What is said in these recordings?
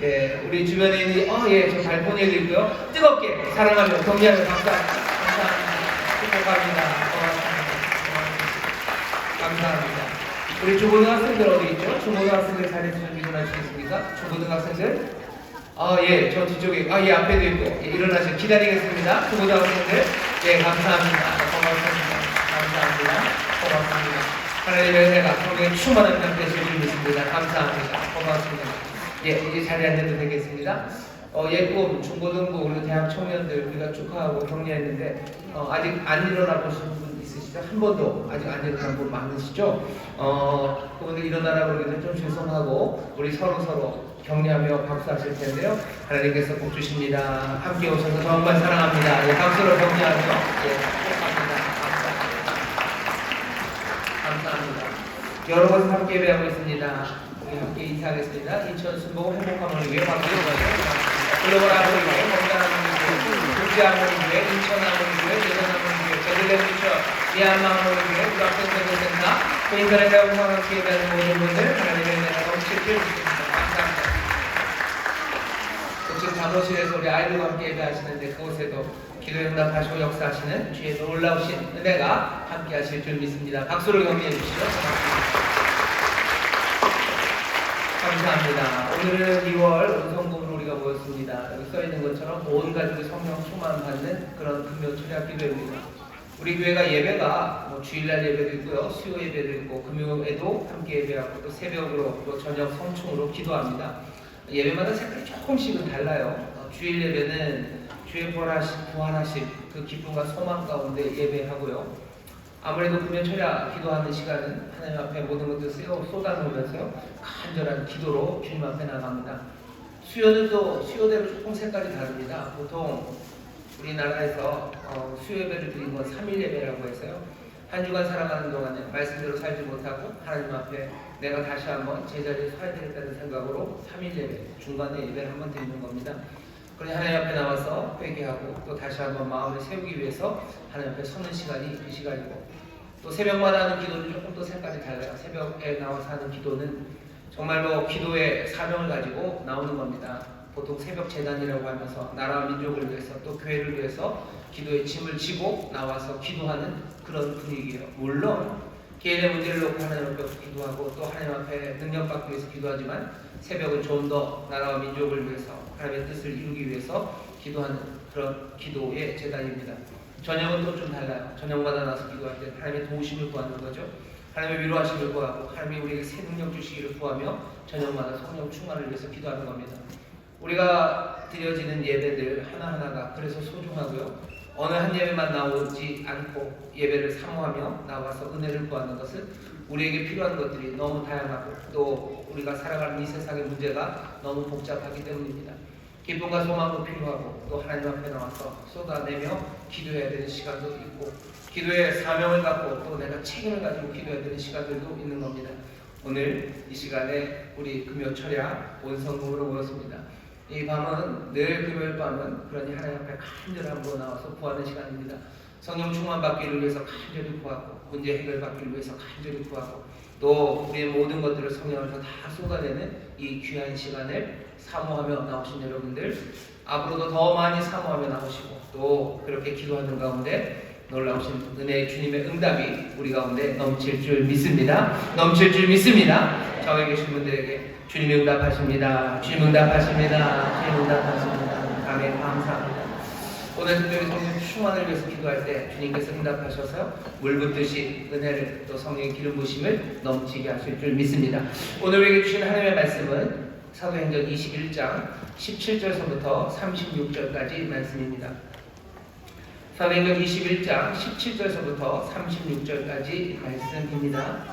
예, 우리 주변에 있는 예, 저 발포니에도 있고요. 뜨겁게 사랑하며 격려하며 감사합니다. 축복합니다. 감사합니다. 우리 중고등학생들 어디 있죠? 중고등학생들 자리에서 일어나시겠습니까? 중고등학생들? 예, 저 뒤쪽에, 예, 앞에도 있고, 예, 일어나시고 기다리겠습니다. 중고등학생들. 예, 감사합니다. 고맙습니다. 감사합니다. 고맙습니다. 하나님의 은혜가 성경에 충만한 날 되실 줄 믿습니다. 감사합니다. 고맙습니다. 예, 이제 자리에 앉아도 되겠습니다. 예꿈 중고등부 그리고 대학 청년들 우리가 축하하고 격려했는데 아직 안 일어나 보신 분 있으시죠? 한 번도 아직 안 일어난 분 많으시죠? 그분들 일어나라 그러기는 좀 죄송하고 우리 서로 격려하며 박수하실 텐데요. 하나님께서 복 주십니다. 함께 오셔서 정말 사랑합니다. 예, 박수로 격려하며 감사합니다. 여러 곳 함께 예배하고 있습니다. 우리 함께 인사하겠습니다. 인천 순복 행복한 어린이교회 박수로 가세요. 글로벌 아모리교회, 건강한 어린이교회, 국제 아모리교회, 인천 아모리교회, 예전 아모리교회, 제들레 미처, 미얀마 아모리교회, 우리 학생들센터, 또 인터넷에 함께 예배하는 모든 분들 하나님의 은혜가 넘치길 믿습니다. 감사합니다. 지금 사무실에서 우리 아이들과 함께 예배하시는데 그곳에도 기도 응답하시고 역사하시는 주의 놀라우신 은혜가 함께 하실 줄 믿습니다. 박수로 격려해 주시죠. 감사합니다. 오늘은 2월 은성금으로 우리가 모였습니다. 여기 써있는 것처럼 온 가족이 성령 충만 받는 그런 금요 철야 기도입니다. 우리 교회가 예배가 주일날 예배도 있고요, 수요 예배도 있고 금요에도 함께 예배하고 또 새벽으로 또 저녁 성충으로 기도합니다. 예배마다 색깔이 조금씩은 달라요. 주일 예배는 주의 부활하신 그 기쁨과 소망 가운데 예배하고요. 아무래도 금요 철야 기도하는 시간은 하나님 앞에 모든 것들을 쏟아놓으면서요 간절한 기도로 주님 앞에 나갑니다. 수요는 또 수요대로 조금 색깔이 다릅니다. 보통 우리나라에서 수요 예배를 드리는 건 3일 예배라고 해서요. 한 주간 살아가는 동안에 말씀대로 살지 못하고 하나님 앞에 내가 다시 한번 제자리에 서야 되겠다는 생각으로 3일 예배, 중간에 예배를 한번 드리는 겁니다. 그러니 하나님 앞에 나와서 회개하고 또 다시 한번 마음을 세우기 위해서 하나님 앞에 서는 시간이 이 시간이고, 또 새벽마다 하는 기도는 조금 또 색깔이 달라요. 새벽에 나와서 하는 기도는 정말로 기도의 사명을 가지고 나오는 겁니다. 보통 새벽 재단이라고 하면서 나라와 민족을 위해서 또 교회를 위해서 기도의 짐을 지고 나와서 기도하는 그런 분위기예요. 물론 개인의 문제를 놓고 하나님 앞에 기도하고 또 하나님 앞에 능력받기 위해서 기도하지만 새벽은 좀 더 나라와 민족을 위해서 하나님의 뜻을 이루기 위해서 기도하는 그런 기도의 재단입니다. 저녁은 또 좀 달라요. 저녁마다 나서 기도할 때 하나님의 도우심을 구하는 거죠. 하나님의 위로하심을 구하고 하나님이 우리에게 새 능력 주시기를 구하며 저녁마다 성령 충만을 위해서 기도하는 겁니다. 우리가 드려지는 예배들 하나하나가 그래서 소중하고요. 어느 한 예배만 나오지 않고 예배를 사모하며 나와서 은혜를 구하는 것은 우리에게 필요한 것들이 너무 다양하고 또 우리가 살아가는 이 세상의 문제가 너무 복잡하기 때문입니다. 기쁨과 소망도 필요하고 또 하나님 앞에 나와서 쏟아내며 기도해야 되는 시간도 있고 기도의 사명을 갖고 또 내가 책임을 가지고 기도해야 되는 시간들도 있는 겁니다. 오늘 이 시간에 우리 금요 철야 온성금으로 모였습니다. 이 밤은 늘 금요일 밤은 그러니 하나님 앞에 간절함으로 나와서 구하는 시간입니다. 성령 충만 받기를 위해서 간절히 구하고 문제 해결 받기를 위해서 간절히 구하고 또 우리의 모든 것들을 성령에서 다 쏟아내는 이 귀한 시간을 사모하며 나오신 여러분들 앞으로도 더 많이 사모하며 나오시고 또 그렇게 기도하는 가운데 놀라우신 은혜의 주님의 응답이 우리 가운데 넘칠 줄 믿습니다. 넘칠 줄 믿습니다. 저에 계신 분들에게 주님이 응답하십니다. 주님 응답하십니다. 주님 응답하십니다. 아멘. 감사합니다. 오늘 특별히 성령 충만을 위해서 기도할 때 주님께서 응답하셔서 물 붓듯이 은혜를 또 성령의 기름 부심을 넘치게 하실 줄 믿습니다. 오늘 우리에게 주신 하나님의 말씀은 사도행전 21장 17절서부터 36절까지 말씀입니다. 사도행전 21장 17절서부터 36절까지 말씀입니다.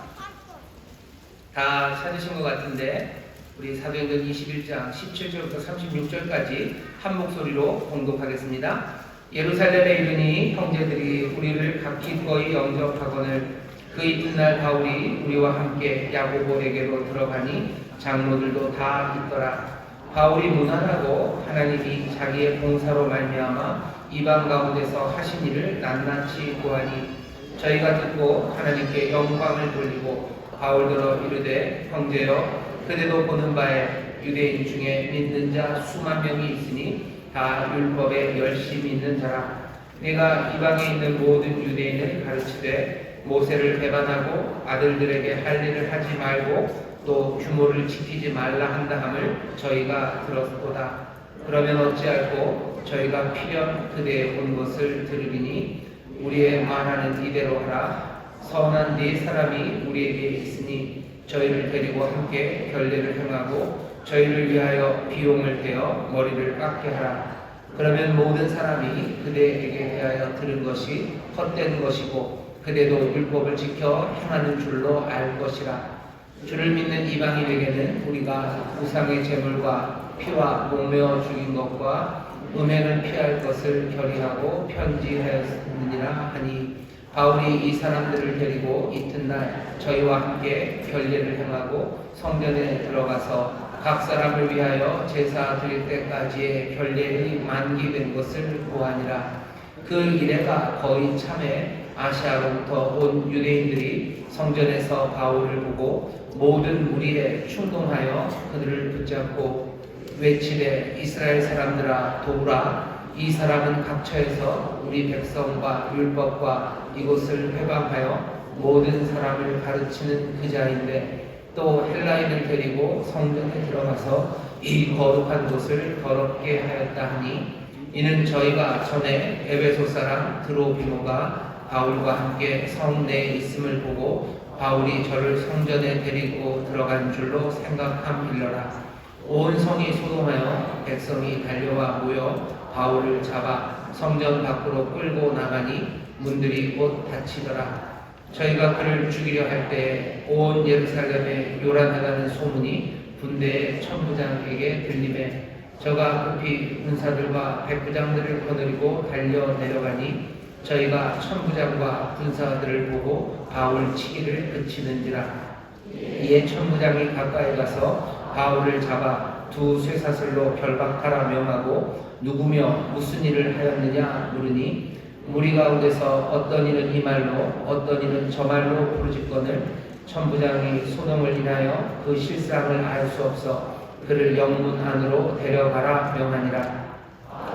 다 찾으신 것 같은데 우리 사도행전 21장 17절부터 36절까지 한 목소리로 공독하겠습니다. 예루살렘에 이르니 형제들이 우리를 각기 거의 영접하거늘 그 이튿날 바울이 우리와 함께 야고보에게로 들어가니 장로들도 다 있더라. 바울이 무난하고 하나님이 자기의 봉사로 말미암아 이방 가운데서 하신 일을 낱낱이 구하니 저희가 듣고 하나님께 영광을 돌리고 바울더러 이르되 형제여 그대도 보는 바에 유대인 중에 믿는 자 수만 명이 있으니 다 율법에 열심히 있는 자라. 내가 이방에 있는 모든 유대인을 가르치되 모세를 배반하고 아들들에게 할 일을 하지 말고 또 규모를 지키지 말라 한다 함을 저희가 들었도다. 그러면 어찌할꼬 저희가 필연 그대에 온 것을 들으리니 우리의 말하는 이대로 하라. 선한 네 사람이 우리에게 있으니 저희를 데리고 함께 결례를 행하고 저희를 위하여 비용을 대어 머리를 깎게 하라. 그러면 모든 사람이 그대에게 대하여 들은 것이 헛된 것이고 그대도 율법을 지켜 행하는 줄로 알 것이라. 주를 믿는 이방인에게는 우리가 우상의 제물과 피와 목매어 죽인 것과 음행을 피할 것을 결의하고 편지하였느니라 하니 바울이 이 사람들을 데리고 이튿날 저희와 함께 결례를 행하고 성전에 들어가서 각 사람을 위하여 제사 드릴 때까지의 결례의 만기된 것을 보아니라. 그 이래가 거의 참에 아시아로부터 온 유대인들이 성전에서 바울을 보고 모든 무리에 충동하여 그들을 붙잡고 외치되 이스라엘 사람들아 도우라. 이 사람은 각처에서 우리 백성과 율법과 이곳을 회방하여 모든 사람을 가르치는 그 자인데 또 헬라인을 데리고 성전에 들어가서 이 거룩한 곳을 더럽게 하였다 하니 이는 저희가 전에 에베소 사람 드로비모가 바울과 함께 성 내에 있음을 보고 바울이 저를 성전에 데리고 들어간 줄로 생각함일러라. 온 성이 소동하여 백성이 달려와 모여 바울을 잡아 성전 밖으로 끌고 나가니 문들이 곧 닫히더라. 저희가 그를 죽이려 할 때에 온 예루살렘에 요란하다는 소문이 군대의 천부장에게 들리매 저가 급히 군사들과 백부장들을 거느리고 달려 내려가니 저희가 천부장과 군사들을 보고 바울 치기를 그치는지라. 이에 천부장이 가까이 가서 바울을 잡아 두 쇠사슬로 결박하라 명하고 누구며 무슨 일을 하였느냐 물으니 무리 가운데서 어떤 이는 이 말로 어떤 이는 저 말로 부르짖거늘 천부장이 소동을 인하여 그 실상을 알 수 없어 그를 영문 안으로 데려가라 명하니라.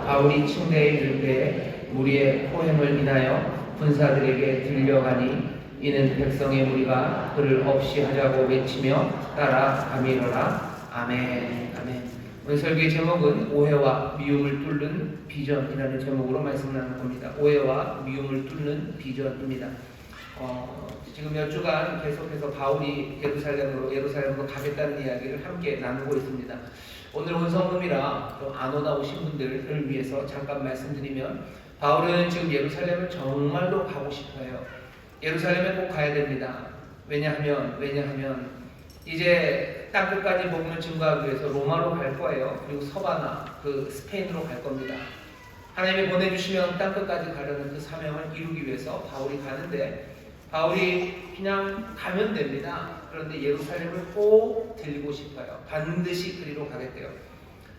바울이 침대에 이를 때에 무리의 포행을 인하여 군사들에게 들려가니 이는 백성의 무리가 그를 없이 하자고 외치며 따라가미러라. 아멘. 아멘. 오늘 설교의 제목은 오해와 미움을 뚫는 비전이라는 제목으로 말씀 나눌 겁니다. 오해와 미움을 뚫는 비전입니다. 지금 몇 주간 계속해서 바울이 예루살렘으로 가겠다는 이야기를 함께 나누고 있습니다. 오늘 혼성금이라 좀 안 오다 오신 분들을 위해서 잠깐 말씀드리면 바울은 지금 예루살렘을 정말로 가고 싶어요. 예루살렘에 꼭 가야 됩니다. 왜냐하면 이제 땅끝까지 복음을 증거하기 위해서 로마로 갈 거예요. 그리고 서바나 스페인으로 갈 겁니다. 하나님이 보내주시면 땅끝까지 가려는 그 사명을 이루기 위해서 바울이 가는데 바울이 그냥 가면 됩니다. 그런데 예루살렘을 꼭 들리고 싶어요. 반드시 그리로 가겠대요.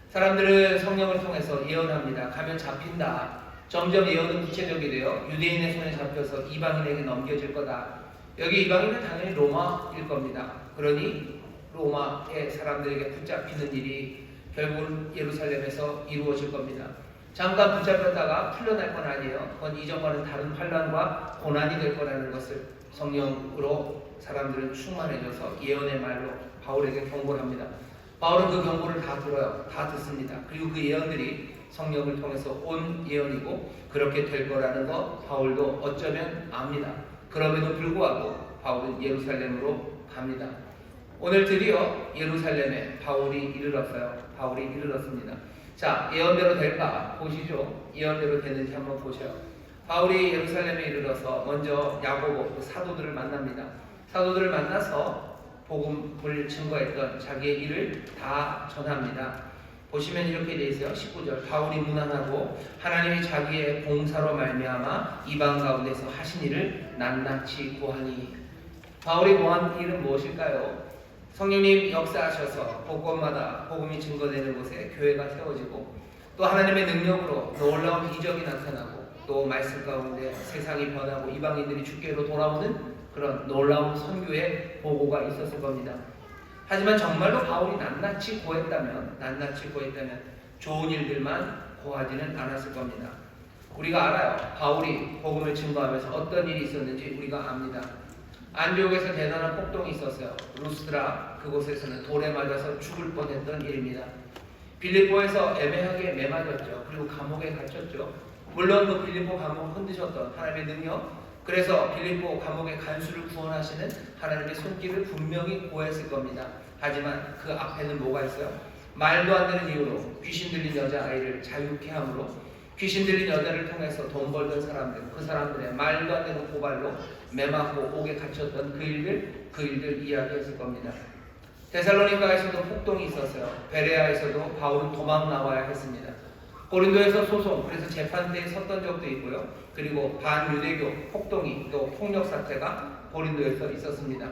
사람들은 성령을 통해서 예언합니다. 가면 잡힌다. 점점 예언은 구체적이 돼요. 유대인의 손에 잡혀서 이방인에게 넘겨질 거다. 여기 이방인은 당연히 로마일 겁니다. 그러니 로마의 사람들에게 붙잡히는 일이 결국은 예루살렘에서 이루어질 겁니다. 잠깐 붙잡혔다가 풀려날 건 아니에요. 그건 이전과는 다른 환난과 고난이 될 거라는 것을 성령으로 사람들은 충만해져서 예언의 말로 바울에게 경고를 합니다. 바울은 그 경고를 다 들어요. 다 듣습니다. 그리고 그 예언들이 성령을 통해서 온 예언이고 그렇게 될 거라는 거 바울도 어쩌면 압니다. 그럼에도 불구하고 바울은 예루살렘으로 갑니다. 오늘 드디어 예루살렘에 바울이 이르렀습니다. 자, 예언대로 될까? 보시죠. 예언대로 되는지 한번 보셔요. 바울이 예루살렘에 이르러서 먼저 야고보 사도들을 만납니다. 사도들을 만나서 복음을 증거했던 자기의 일을 다 전합니다. 보시면 이렇게 되어 있어요. 19절 바울이 문안하고 하나님이 자기의 봉사로 말미암아 이방 가운데서 하신 일을 낱낱이 고하니. 바울이 고한 일은 무엇일까요? 성령님 역사하셔서 곳곳마다 복음이 증거되는 곳에 교회가 세워지고 또 하나님의 능력으로 놀라운 기적이 나타나고 또 말씀 가운데 세상이 변하고 이방인들이 주께로 돌아오는 그런 놀라운 선교의 보고가 있었을 겁니다. 하지만 정말로 바울이 낱낱이 고했다면 좋은 일들만 고하지는 않았을 겁니다. 우리가 알아요. 바울이 복음을 증거하면서 어떤 일이 있었는지 우리가 압니다. 안디옥에서 대단한 폭동이 있었어요. 루스드라 그곳에서는 돌에 맞아서 죽을 뻔했던 일입니다. 빌립보에서 애매하게 매맞았죠. 그리고 감옥에 갇혔죠. 물론 그 빌립보 감옥을 흔드셨던 하나님의 능력, 그래서 빌립보 감옥의 간수를 구원하시는 하나님의 손길을 분명히 고했을 겁니다. 하지만 그 앞에는 뭐가 있어요? 말도 안 되는 이유로 귀신 들린 여자아이를 자유케 함으로 귀신 들린 여자를 통해서 돈 벌던 사람들, 그 사람들의 말도 안 되는 고발로 매맞고 옥에 갇혔던 그 일들 이야기했을 겁니다. 데살로니가에서도 폭동이 있었어요. 베레아에서도 바울은 도망 나와야 했습니다. 고린도에서 소송, 그래서 재판대에 섰던 적도 있고요. 그리고 반유대교 폭동이 또 폭력 사태가 고린도에서 있었습니다.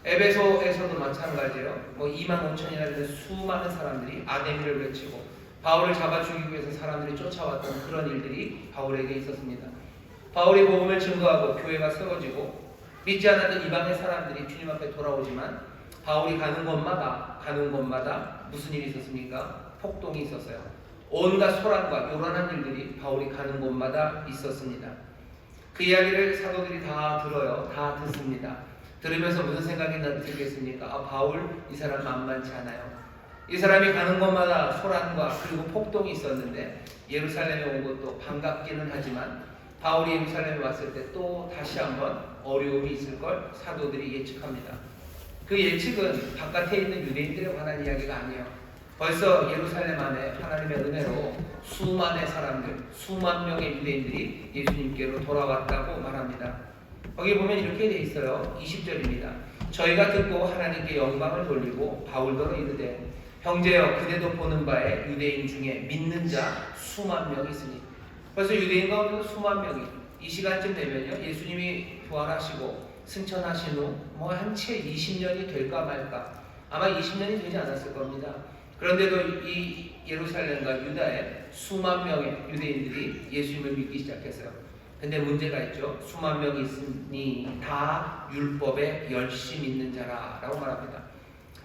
에베소에서도 마찬가지예요. 2만 5천이라는 수많은 사람들이 아데미를 외치고 바울을 잡아 죽이기 위해서 사람들이 쫓아왔던 그런 일들이 바울에게 있었습니다. 바울이 복음을 증거하고 교회가 세워지고 믿지 않았던 이방의 사람들이 주님 앞에 돌아오지만 바울이 가는 곳마다 무슨 일이 있었습니까? 폭동이 있었어요. 온갖 소란과 요란한 일들이 바울이 가는 곳마다 있었습니다. 그 이야기를 사도들이 다 들어요. 다 듣습니다. 들으면서 무슨 생각이 들겠습니까? 바울 이 사람 만만치 않아요. 이 사람이 가는 곳마다 소란과 그리고 폭동이 있었는데 예루살렘에 온 것도 반갑기는 하지만 바울이 예루살렘에 왔을 때 또 다시 한번 어려움이 있을 걸 사도들이 예측합니다. 그 예측은 바깥에 있는 유대인들에 관한 이야기가 아니에요. 벌써 예루살렘 안에 하나님의 은혜로 수만의 사람들, 수만 명의 유대인들이 예수님께로 돌아왔다고 말합니다. 거기 보면 이렇게 돼 있어요. 20절입니다. 저희가 듣고 하나님께 영광을 돌리고 바울더러 이르되 형제여 그대도 보는 바에 유대인 중에 믿는 자 수만 명이 있으니, 벌써 유대인 가운데도 수만 명이 이 시간쯤 되면요 예수님이 부활하시고 승천하신 후 한 채 20년이 될까 말까, 아마 20년이 되지 않았을 겁니다. 그런데도 이 예루살렘과 유다에 수만 명의 유대인들이 예수님을 믿기 시작했어요. 근데 문제가 있죠. 수만 명이 있으니 다 율법에 열심 있는 자라라고 말합니다.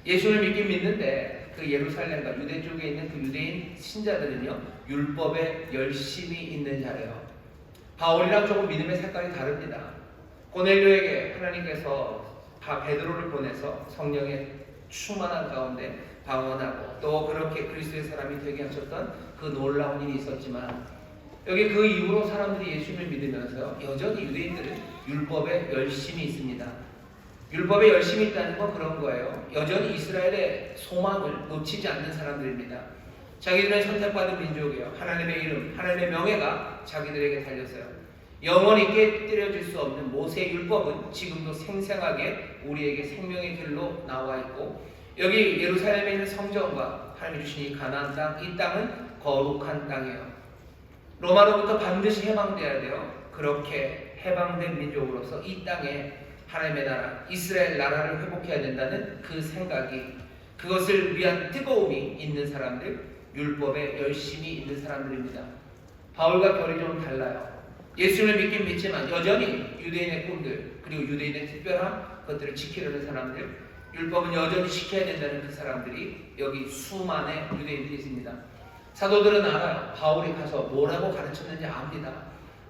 예수를 믿긴 믿는데 그 예루살렘과 유대 쪽에 있는 그 유대인 신자들은요 율법에 열심히 있는 자래요. 바울이랑 조금 믿음의 색깔이 다릅니다. 고넬료에게 하나님께서 베드로를 보내서 성령의 충만한 가운데 방언하고 또 그렇게 그리스도의 사람이 되게 하셨던 그 놀라운 일이 있었지만, 여기 그 이후로 사람들이 예수를 믿으면서 여전히 유대인들은 율법에 열심히 있습니다. 율법에 열심히 있다는 건 그런 거예요. 여전히 이스라엘의 소망을 놓치지 않는 사람들입니다. 자기들은 선택받은 민족이에요. 하나님의 이름, 하나님의 명예가 자기들에게 달렸어요. 영원히 깨뜨려질 수 없는 모세의 율법은 지금도 생생하게 우리에게 생명의 길로 나와 있고, 여기 예루살렘에 있는 성전과 하나님이 주신 이 가나안 땅, 이 땅은 거룩한 땅이에요. 로마로부터 반드시 해방돼야 돼요. 그렇게 해방된 민족으로서 이 땅에 하나님의 나라, 이스라엘 나라를 회복해야 된다는 그 생각이, 그것을 위한 뜨거움이 있는 사람들, 율법에 열심히 있는 사람들입니다. 바울과 결이 좀 달라요. 예수를 믿긴 믿지만 여전히 유대인의 꿈들, 그리고 유대인의 특별한 것들을 지키려는 사람들, 율법은 여전히 지켜야 된다는 그 사람들이 여기 수많은 유대인들이 있습니다. 사도들은 알아요. 바울이 가서 뭐라고 가르쳤는지 압니다.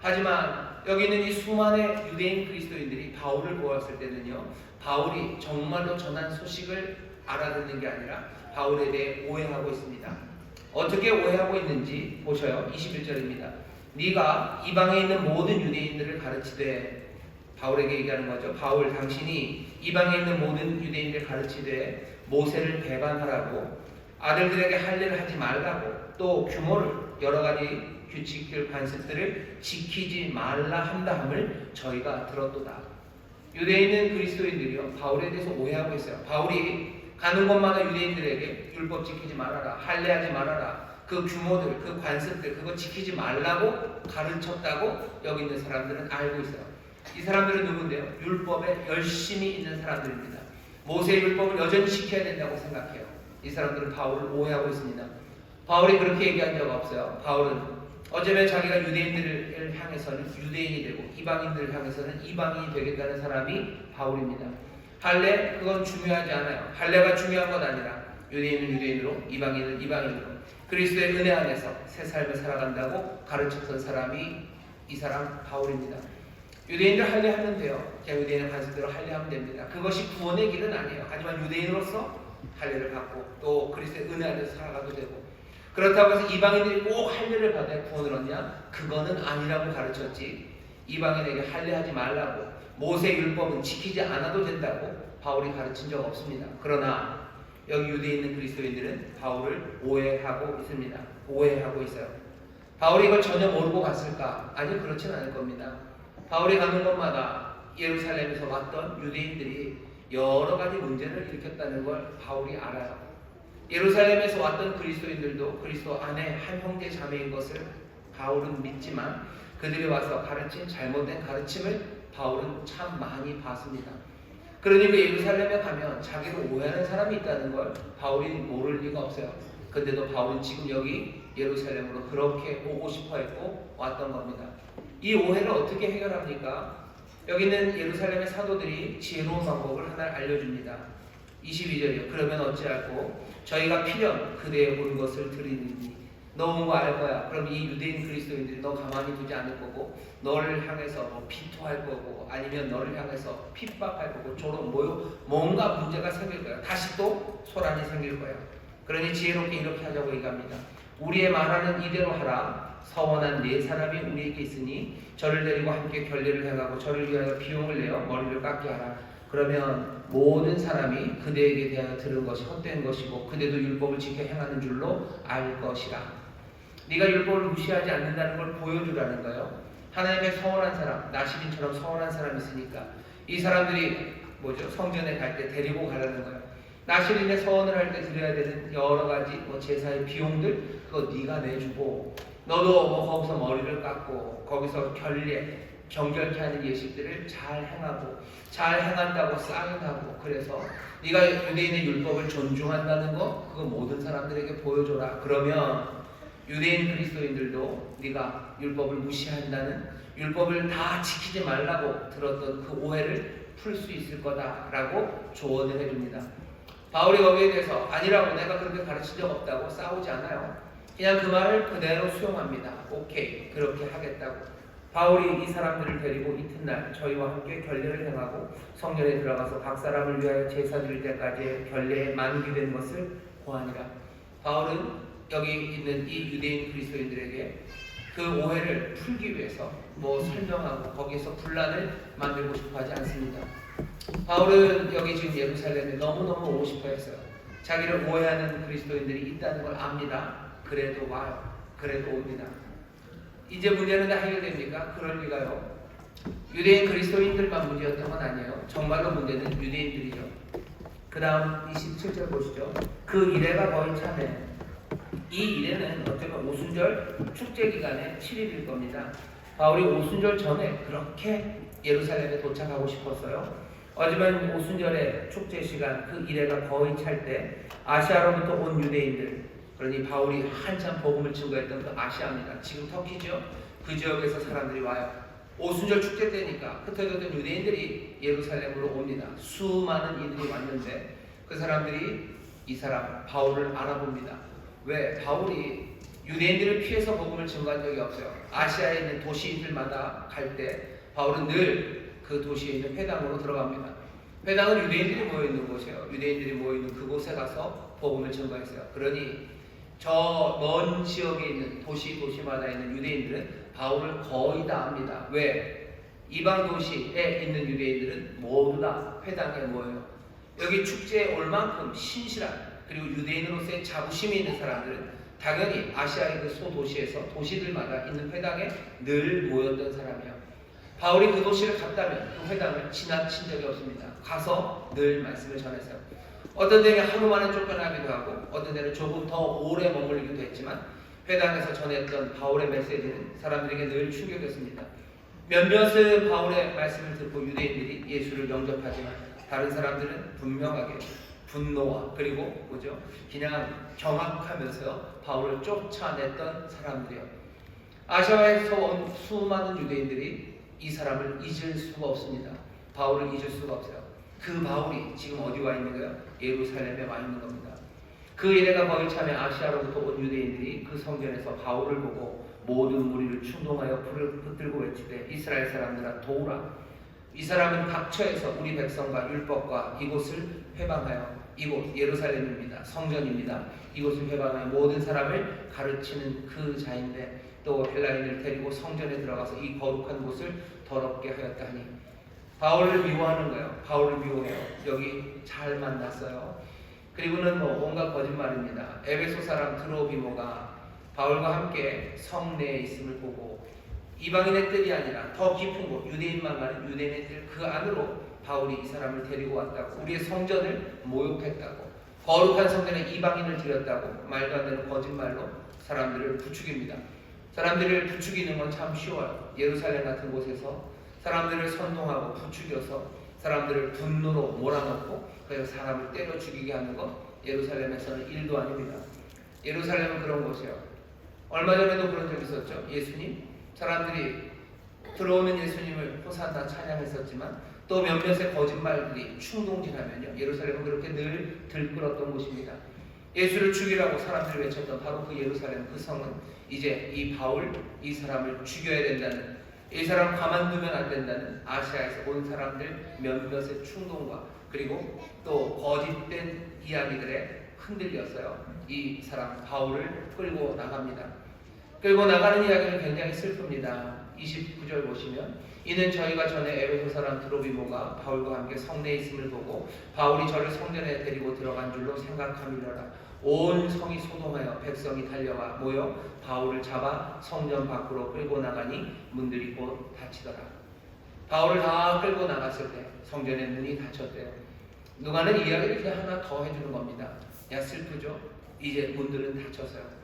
하지만 여기 있는 이 수많은 유대인 그리스도인들이 바울을 보았을 때는요, 바울이 정말로 전한 소식을 알아듣는 게 아니라 바울에 대해 오해하고 있습니다. 어떻게 오해하고 있는지 보셔요. 21절입니다. 네가 이방에 있는 모든 유대인들을 가르치되, 바울에게 얘기하는 거죠. 바울, 당신이 이방에 있는 모든 유대인들을 가르치되 모세를 배반하라고, 아들들에게 할 일을 하지 말라고, 또 규모를, 여러 가지 규칙들, 관습들을 지키지 말라 한다함을 저희가 들었도다. 유대에 있는 그리스도인들이요 바울에 대해서 오해하고 있어요. 바울이 가는 곳마다 유대인들에게 율법 지키지 말아라, 할례하지 말아라, 그 규모들, 그 관습들, 그거 지키지 말라고 가르쳤다고 여기 있는 사람들은 알고 있어요. 이 사람들은 누군데요? 율법에 열심히 있는 사람들입니다. 모세의 율법을 여전히 지켜야 된다고 생각해요. 이 사람들은 바울을 오해하고 있습니다. 바울이 그렇게 얘기한 적 없어요. 바울은 어쩌면 자기가 유대인들을 향해서는 유대인이 되고 이방인들을 향해서는 이방인이 되겠다는 사람이 바울입니다. 할례 그건 중요하지 않아요. 할례가 중요한 건 아니라 유대인은 유대인으로 이방인은 이방인으로 그리스도의 은혜 안에서 새 삶을 살아간다고 가르쳤던 사람이 이 사람 바울입니다. 유대인들 할례하면 돼요. 그냥 유대인의 관습대로 할례하면 됩니다. 그것이 구원의 길은 아니에요. 하지만 유대인으로서 할례를 받고 또 그리스도의 은혜 안에서 살아가도 되고 그렇다고 해서 이방인들이 꼭 할례를 받아야 구원을 얻냐? 그거는 아니라고 가르쳤지. 이방인에게 할례하지 말라고 모세 율법은 지키지 않아도 된다고 바울이 가르친 적 없습니다. 그러나 여기 유대에 있는 그리스도인들은 바울을 오해하고 있습니다. 오해하고 있어요. 바울이 이걸 전혀 모르고 갔을까? 아니, 그렇진 않을 겁니다. 바울이 가는 곳마다 예루살렘에서 왔던 유대인들이 여러 가지 문제를 일으켰다는 걸 바울이 알아요. 예루살렘에서 왔던 그리스도인들도 그리스도 안에 한 형제 자매인 것을 바울은 믿지만 그들이 와서 가르친 잘못된 가르침을 바울은 참 많이 봤습니다. 그러니 그 예루살렘에 가면 자기를 오해하는 사람이 있다는 걸 바울이 모를 리가 없어요. 근데도 바울은 지금 여기 예루살렘으로 그렇게 오고 싶어 했고 왔던 겁니다. 이 오해를 어떻게 해결합니까? 여기 있는 예루살렘의 사도들이 지혜로운 방법을 하나 알려줍니다. 22절이요. 그러면 어찌할꼬 저희가 필연 그대의 온 것을 드리느니 너 온 거 알 거야. 그럼 이 유대인 그리스도인들이 너 가만히 두지 않을 거고 너를 향해서 뭐 비토할 거고 아니면 너를 향해서 핍박할 거고 조롱 뭔가 문제가 생길 거야. 다시 또 소란이 생길 거야. 그러니 지혜롭게 이렇게 하자고 얘기합니다. 우리의 말하는 이대로 하라. 서원한 네 사람이 우리에게 있으니 저를 데리고 함께 결례를 행하고 저를 위하여 비용을 내어 머리를 깎게 하라. 그러면 모든 사람이 그대에게 대하여 들은 것이 헛된 것이고 그대도 율법을 지켜 행하는 줄로 알 것이라. 네가 율법을 무시하지 않는다는 걸 보여주라는 거예요. 하나님의 서원한 사람, 나시린처럼 서원한 사람이 있으니까 이 사람들이 성전에 갈 때 데리고 가라는 거예요. 나시린의 서원을 할 때 드려야 되는 여러 가지 제사의 비용들 그거 네가 내주고 너도 거기서 머리를 깎고 거기서 결례 정결케 하는 예식들을 잘 행하고 잘 행한다고 사인하고 그래서 네가 유대인의 율법을 존중한다는 거 그거 모든 사람들에게 보여줘라. 그러면 유대인 그리스도인들도 네가 율법을 무시한다는 율법을 다 지키지 말라고 들었던 그 오해를 풀 수 있을 거다라고 조언을 해줍니다. 바울이 거기에 대해서 아니라고 내가 그렇게 가르친 적 없다고 싸우지 않아요. 그냥 그 말을 그대로 수용합니다. 오케이 그렇게 하겠다고. 바울이 이 사람들을 데리고 이튿날 저희와 함께 결례를 행하고 성전에 들어가서 각 사람을 위하여 제사 드릴 때까지 결례에 만기된 것을 고하니라. 바울은 여기 있는 이 유대인 그리스도인들에게 그 오해를 풀기 위해서 설명하고 거기에서 분란을 만들고 싶어 하지 않습니다. 바울은 여기 지금 예루살렘에 너무너무 오고 싶어 했어요. 자기를 오해하는 그리스도인들이 있다는 걸 압니다. 그래도 와요. 그래도 옵니다. 이제 문제는 다 해결됩니까? 그럴 리가요. 유대인 그리스도인들만 문제였던 건 아니에요. 정말로 문제는 유대인들이죠. 그 다음 27절 보시죠. 그 이래가 거의 차네. 이 이래는 어쩌면 오순절 축제 기간의 7일일 겁니다. 바울이 오순절 전에 그렇게 예루살렘에 도착하고 싶었어요. 하지만 오순절의 축제 시간 그 이래가 거의 찰 때 아시아로부터 온 유대인들 그러니 바울이 한참 복음을 증거했던 그 아시아입니다. 지금 터키죠. 그 지역에서 사람들이 와요. 오순절 축제 때니까 흩어졌던 유대인들이 예루살렘으로 옵니다. 수많은 이들이 왔는데 그 사람들이 이 사람 바울을 알아봅니다. 왜? 바울이 유대인들을 피해서 복음을 증거한 적이 없어요. 아시아에 있는 도시들마다 갈 때 바울은 늘 그 도시에 있는 회당으로 들어갑니다. 회당은 유대인들이 모여있는 곳이에요. 유대인들이 모여있는 그곳에 가서 복음을 증거했어요. 그러니 저 먼 지역에 있는 도시마다 있는 유대인들은 바울을 거의 다 압니다. 왜? 이방 도시에 있는 유대인들은 모두 다 회당에 모여요. 여기 축제에 올 만큼 신실한 그리고 유대인으로서의 자부심이 있는 사람들은 당연히 아시아의 그 소도시에서 도시들마다 있는 회당에 늘 모였던 사람이에요. 바울이 그 도시를 갔다면 그 회당을 지나친 적이 없습니다. 가서 늘 말씀을 전했어요. 어떤 데는 하루 만에 쫓겨나기도 하고 어떤 데는 조금 더 오래 머물기도 했지만 회당에서 전했던 바울의 메시지는 사람들에게 늘 충격이었습니다. 몇몇은 바울의 말씀을 듣고 유대인들이 예수를 영접하지만 다른 사람들은 분명하게 분노와 그리고 그냥 경악하면서 바울을 쫓아냈던 사람들이요. 아시아에서 온 수많은 유대인들이 이 사람을 잊을 수가 없습니다. 바울을 잊을 수가 없어요. 그 바울이 지금 어디 와 있는 거예요? 예루살렘에 와 있는 겁니다. 그 이래가 거의 참에 아시아로부터 온 유대인들이 그 성전에서 바울을 보고 모든 무리를 충동하여 불을 붙들고 외치되 이스라엘 사람들아 도우라. 이 사람은 각처에서 우리 백성과 율법과 이곳을 회방하여, 이곳 예루살렘입니다. 성전입니다. 이곳을 회방하여 모든 사람을 가르치는 그 자인데 또 헬라인을 데리고 성전에 들어가서 이 거룩한 곳을 더럽게 하였다 하니. 바울을 미워하는 거예요. 바울을 미워해요. 여기 잘 만났어요. 그리고는 온갖 거짓말입니다. 에베소 사람 드로비모가 바울과 함께 성내에 있음을 보고 이방인의 뜰이 아니라 더 깊은 곳, 유대인만 가는 유대인의 뜰 그 안으로 바울이 이 사람을 데리고 왔다고, 우리의 성전을 모욕했다고, 거룩한 성전에 이방인을 들였다고 말도 안 되는 거짓말로 사람들을 부추깁니다. 사람들을 부추기는 건 참 쉬워요. 예루살렘 같은 곳에서 사람들을 선동하고 부추겨서 사람들을 분노로 몰아넣고 그래서 사람을 때려 죽이게 하는 것, 예루살렘에서는 일도 아닙니다. 예루살렘은 그런 곳이에요. 얼마 전에도 그런 적 있었죠. 예수님, 사람들이 들어오는 예수님을 호산나 찬양했었지만 또 몇몇의 거짓말들이 충동질하면요, 예루살렘은 그렇게 늘 들끓었던 곳입니다. 예수를 죽이라고 사람들이 외쳤던 바로 그 예루살렘, 그 성은 이제 이 바울, 이 사람을 죽여야 된다는, 이 사람 가만두면 안 된다는 아시아에서 온 사람들 몇몇의 충동과 그리고 또 거짓된 이야기들에 흔들렸어요. 이 사람 바울을 끌고 나갑니다. 끌고 나가는 이야기는 굉장히 슬픕니다. 29절 보시면 이는 저희가 전에 에베소 사람 드로비모가 바울과 함께 성내에 있음을 보고 바울이 저를 성전에 데리고 들어간 줄로 생각함이로라. 온 성이 소동하여 백성이 달려와 모여 바울을 잡아 성전 밖으로 끌고 나가니 문들이 곧 닫히더라. 바울을 다 끌고 나갔을 때 성전의 문이 닫혔대요. 누가는 이야기를 이렇게 하나 더 해주는 겁니다. 야, 슬프죠? 이제 문들은 닫혔어요.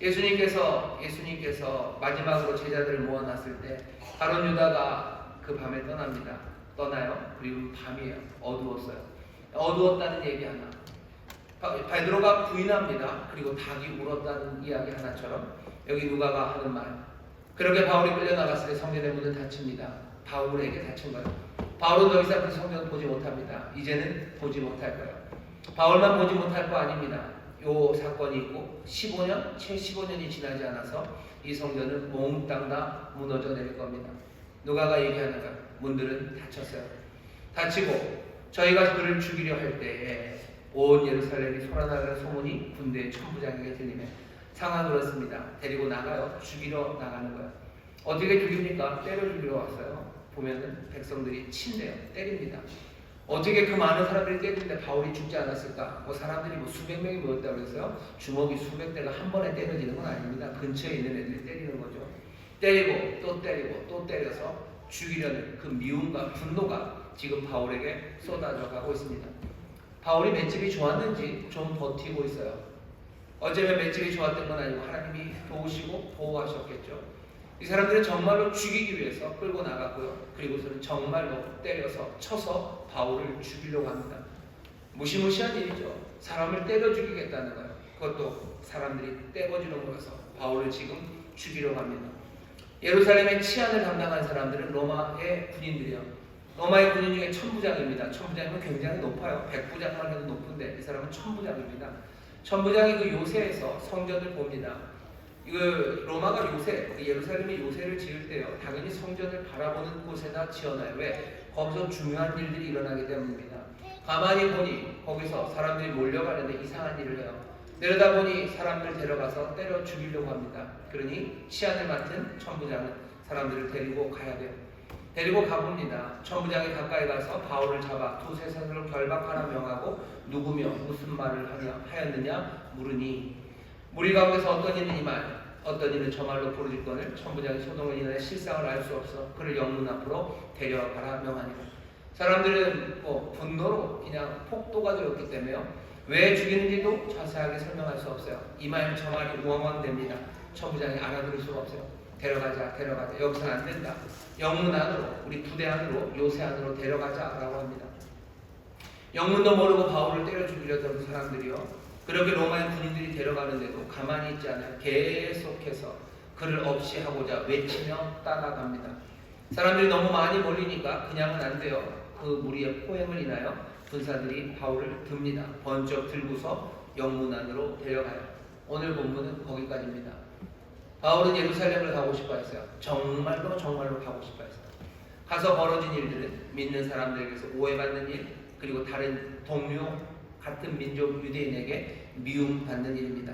예수님께서 마지막으로 제자들을 모아놨을 때 가룟 유다가 그 밤에 떠납니다. 떠나요. 그리고 밤이에요. 어두웠어요. 어두웠다는 얘기 하나. 베드로가 부인합니다. 그리고 닭이 울었다는 이야기 하나처럼 여기 누가가 하는 말. 그렇게 바울이 끌려나갔을 때 성전의 문은 닫힙니다. 바울에게 닫힌 거예요. 바울은 더 이상 그 성전을 보지 못합니다. 이제는 보지 못할 거예요. 바울만 보지 못할 거 아닙니다. 요 사건이 있고 15년, 채 15년이 지나지 않아서 이 성전은 몽땅 다 무너져 내릴 겁니다. 누가가 얘기하는 거, 문들은 닫혔어요. 닫히고 저희가 그를 죽이려 할 때에 온 예루살렘이 소란하는 소문이 군대의 천부장에게 들리며 상황 그렇습니다. 데리고 나가요. 죽이러 나가는 거예요. 어떻게 죽입니까? 때려 죽이러 왔어요. 보면은 백성들이 친대요. 때립니다. 어떻게 그 많은 사람들이 때리는데 바울이 죽지 않았을까? 사람들이 수백 명이 모였다고 그랬어요. 주먹이 수백 대가 한 번에 때려지는 건 아닙니다. 근처에 있는 애들이 때리는 거죠. 때리고 또 때려서 죽이려는 그 미움과 분노가 지금 바울에게 쏟아져 가고 있습니다. 바울이 맷집이 좋았는지 좀 버티고 있어요. 어쩌면 맷집이 좋았던 건 아니고 하나님이 도우시고 보호하셨겠죠. 이 사람들은 정말로 죽이기 위해서 끌고 나갔고요. 그리고서는 정말로 때려서 쳐서 바울을 죽이려고 합니다. 무시무시한 일이죠. 사람을 때려 죽이겠다는 거예요. 그것도 사람들이 때려주는 거라서 바울을 지금 죽이려고 합니다. 예루살렘의 치안을 담당한 사람들은 로마의 군인들이요. 로마의 군인 중에 천부장입니다. 천부장이면 굉장히 높아요. 백부장만 해도 높은데 이 사람은 천부장입니다. 천부장이 그 요새에서 성전을 봅니다. 로마가 요새, 예루살렘이 요새를 지을 때요, 당연히 성전을 바라보는 곳에다 지어놔요. 왜? 거기서 중요한 일들이 일어나기 때문입니다. 가만히 보니 거기서 사람들이 몰려가는데 이상한 일을 해요. 내려다보니 사람들 데려가서 때려 죽이려고 합니다. 그러니 치안을 맡은 천부장은 사람들을 데리고 가야 돼요. 데리고 가봅니다. 천부장이 가까이 가서 바울을 잡아 두세 사슬로 결박하라 명하고 누구며 무슨 말을 하였느냐 물으니 무리 가운데서 어떤 이는 이 말, 어떤 이는 저 말로 부르짖거늘 천부장이 소동을 인하여 실상을 알 수 없어 그를 영문 앞으로 데려가라 명하니라. 사람들은 분노로 그냥 폭도가 되었기 때문에요. 왜 죽이는지도 자세하게 설명할 수 없어요. 이 말 저 말이 우왕왕됩니다. 천부장이 알아들을 수가 없어요. 데려가자. 여기서는 안 된다. 영문 안으로, 우리 부대 안으로, 요새 안으로 데려가자라고 합니다. 영문도 모르고 바울을 때려 죽이려던 사람들이요, 그렇게 로마의 군인들이 데려가는데도 가만히 있지 않아요. 계속해서 그를 없이 하고자 외치며 따라갑니다. 사람들이 너무 많이 몰리니까 그냥은 안 돼요. 그 무리의 포행을 인하여 군사들이 바울을 듭니다. 번쩍 들고서 영문 안으로 데려가요. 오늘 본문은 거기까지입니다. 바울은 예루살렘을 가고 싶어 했어요. 정말로 가고 싶어 했어요. 가서 벌어진 일들은 믿는 사람들에게서 오해받는 일, 그리고 다른 동료 같은 민족 유대인에게 미움받는 일입니다.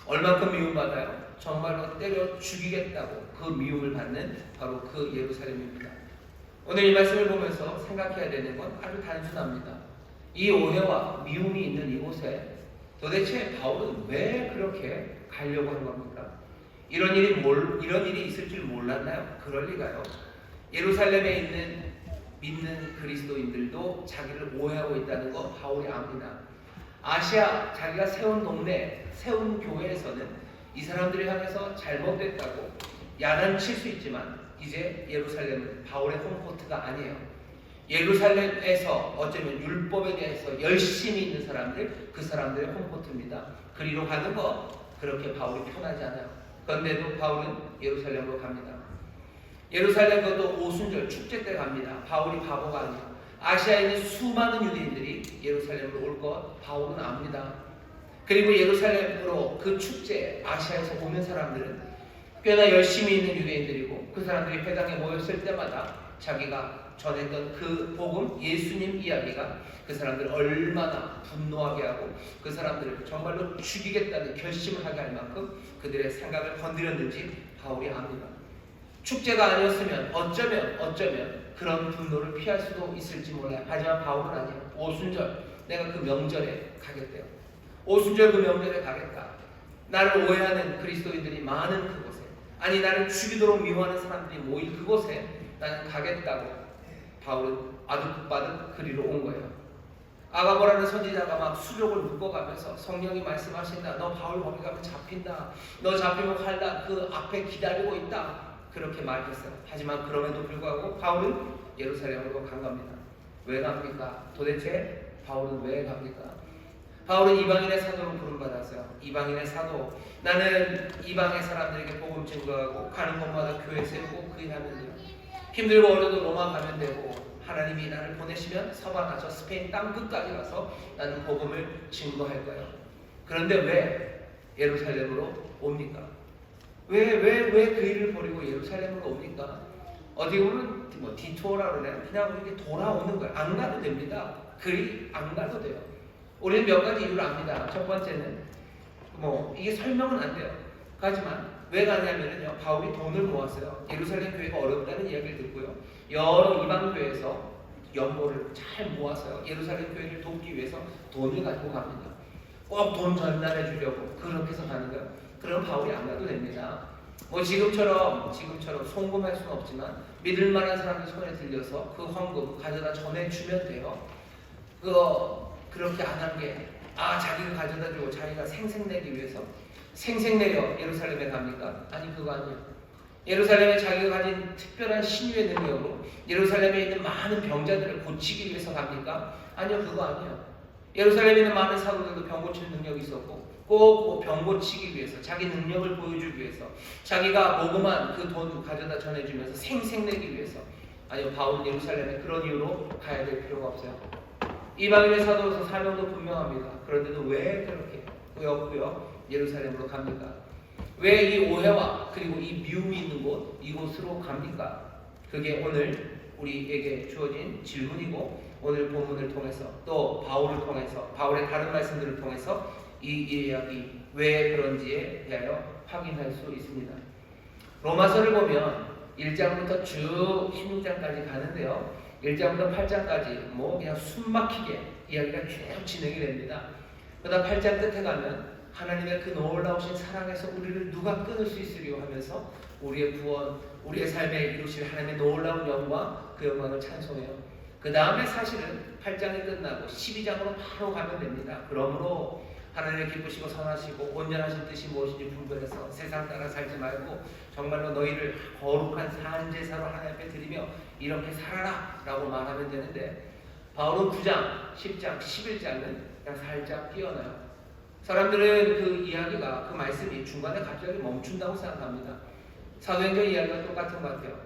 얼만큼 미움받아요? 정말로 때려 죽이겠다고 그 미움을 받는 바로 그 예루살렘입니다. 오늘 이 말씀을 보면서 생각해야 되는 건 아주 단순합니다. 이 오해와 미움이 있는 이곳에 도대체 바울은 왜 그렇게 가려고 한 겁니까? 이런 일이 있을 줄 몰랐나요? 그럴 리가요. 예루살렘에 있는 믿는 그리스도인들도 자기를 오해하고 있다는 거 바울이 압니다. 아시아 자기가 세운 동네, 세운 교회에서는 이 사람들을 향해서 잘못됐다고 야단칠 수 있지만 이제 예루살렘은 바울의 홈코트가 아니에요. 예루살렘에서 어쩌면 율법에 대해서 열심히 있는 사람들, 그 사람들의 홈코트입니다. 그리로 가는 거 그렇게 바울이 편하지 않아요. 그런데도 바울은 예루살렘으로 갑니다. 예루살렘 그것도 오순절 축제 때 갑니다. 바울이 바보가 아니에요. 아시아에 있는 수많은 유대인들이 예루살렘으로 올 것 바울은 압니다. 그리고 예루살렘으로 그 축제에 아시아에서 오는 사람들은 꽤나 열심히 있는 유대인들이고 그 사람들이 회당에 모였을 때마다 자기가 전했던 그 복음, 예수님 이야기가 그 사람들을 얼마나 분노하게 하고 그 사람들을 정말로 죽이겠다는 결심을 하게 할 만큼 그들의 생각을 건드렸는지 바울이 압니다. 축제가 아니었으면 어쩌면 그런 분노를 피할 수도 있을지 몰라요. 하지만 바울은 아니에요. 오순절 내가 그 명절에 가겠대요. 오순절 그 명절에 가겠다. 나를 오해하는 그리스도인들이 많은 그곳에, 아니 나를 죽이도록 미워하는 사람들이 모일 그곳에 나는 가겠다고 바울은 아득바득 그리로 온 거예요. 아가보라는 선지자가 막 수족을 묶어가면서 성령이 말씀하신다. 너 바울 거기 가면 잡힌다. 너 잡히면 칼다. 그 앞에 기다리고 있다. 그렇게 말했어요. 하지만 그럼에도 불구하고 바울은 예루살렘으로 간 겁니다. 왜 갑니까? 도대체 바울은 왜 갑니까? 바울은 이방인의 사도로 부름받았어요. 이방인의 사도. 나는 이방의 사람들에게 복음 증거하고 가는 곳마다 교회 세우고 그 일하면 돼요. 힘들고 어려도 로마 가면 되고 하나님이 나를 보내시면 서바나 저 스페인 땅 끝까지 가서 나는 복음을 증거할 거예요. 그런데 왜 예루살렘으로 옵니까? 왜 그 일을 버리고 예루살렘으로 옵니까? 어디 보면 뭐 디토어라고 그래요. 그냥 이렇게 돌아오는 거예요. 안 가도 됩니다. 그리 안 가도 돼요. 우리는 몇 가지 이유를 압니다. 첫 번째는 이게 설명은 안 돼요. 하지만 왜 가냐면요, 바울이 돈을 모았어요. 예루살렘 교회가 어렵다는 이야기를 듣고요, 여러 이방 교회에서 연보를 잘 모았어요. 예루살렘 교회를 돕기 위해서 돈을 가지고 갑니다. 꼭 돈 전달해 주려고 그렇게 해서 가는 거예요. 그럼 바울이 안 가도 됩니다. 지금처럼 송금할 수는 없지만 믿을 만한 사람들 손에 들려서 그 헌금 가져다 전해주면 돼요. 그렇게 안 한 게 자기가 가져다 주고 자기가 생색내기 위해서 생색내려 예루살렘에 갑니까? 아니, 그거 아니에요. 예루살렘에 자기가 가진 특별한 신유의 능력으로 예루살렘에 있는 많은 병자들을 고치기 위해서 갑니까? 아니요, 그거 아니에요. 예루살렘에 있는 많은 사도들도 병 고치는 능력이 있었고 꼭 병 고치기 위해서 자기 능력을 보여주기 위해서 자기가 모금한 그 돈 가져다 전해주면서 생색내기 위해서, 아니요, 바울은 예루살렘에 그런 이유로 가야 될 필요가 없어요. 이방인의 사도로서 사명도 분명합니다. 그런데도 왜 그렇게 꾸역꾸역 예루살렘으로 갑니까? 왜 이 오해와 그리고 이 미움이 있는 곳, 이곳으로 갑니까? 그게 오늘 우리에게 주어진 질문이고, 오늘 본문을 통해서 또 바울을 통해서, 바울의 다른 말씀들을 통해서 이 이야기 왜 그런지에 대하여 확인할 수 있습니다. 로마서를 보면 1장부터 쭉 16장까지 가는데요, 1장부터 8장까지 그냥 숨막히게 이야기가 쭉 진행이 됩니다. 그러다 8장 끝에 가면 하나님의 그 놀라우신 사랑에서 우리를 누가 끊을 수 있으리요 하면서 우리의 구원, 우리의 삶에 이루실 하나님의 놀라운 영광, 그 영광을 찬송해요. 그 다음에 사실은 8장이 끝나고 12장으로 바로 가면 됩니다. 그러므로 하나님의 기쁘시고 선하시고 온전하신 뜻이 무엇인지 분별해서 세상 따라 살지 말고 정말로 너희를 거룩한 산제사로 하나님 앞에 드리며 이렇게 살아라 라고 말하면 되는데, 바울은 9장, 10장, 11장은 그냥 살짝 뛰어나요. 사람들은 그 이야기가, 그 말씀이 중간에 갑자기 멈춘다고 생각합니다. 사도행전 이야기가 똑같은 것 같아요.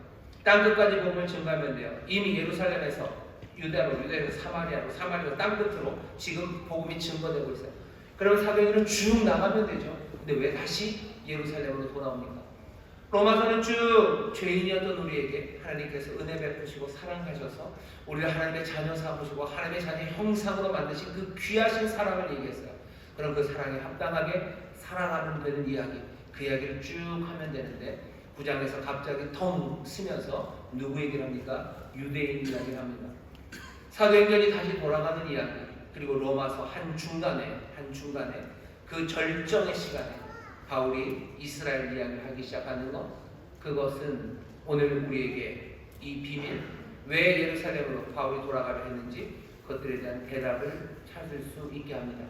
땅끝까지 복음을 증거하면 돼요. 이미 예루살렘에서 유대로 사마리아로 땅끝으로 지금 복음이 증거되고 있어요. 그러면 사도행전은 쭉 나가면 되죠. 근데 왜 다시 예루살렘으로 돌아옵니까? 로마서는 쭉 죄인이었던 우리에게 하나님께서 은혜 베푸시고 사랑하셔서 우리를 하나님의 자녀 삼으시고 하나님의 자녀의 형상으로 만드신 그 귀하신 사랑을 얘기했어요. 그럼 그 사랑에 합당하게 살아가는 되는 이야기, 그 이야기를 쭉 하면 되는데 9장에서 갑자기 텅 쓰면서 누구 얘기를 합니까? 유대인 이야기를 합니다. 사도행전이 다시 돌아가는 이야기, 그리고 로마서 한중간에 그 절정의 시간에 바울이 이스라엘 이야기를 하기 시작하는 것, 그것은 오늘 우리에게 이 비밀, 왜 예루살렘으로 바울이 돌아가려 했는지 그것들에 대한 대답을 찾을 수 있게 합니다.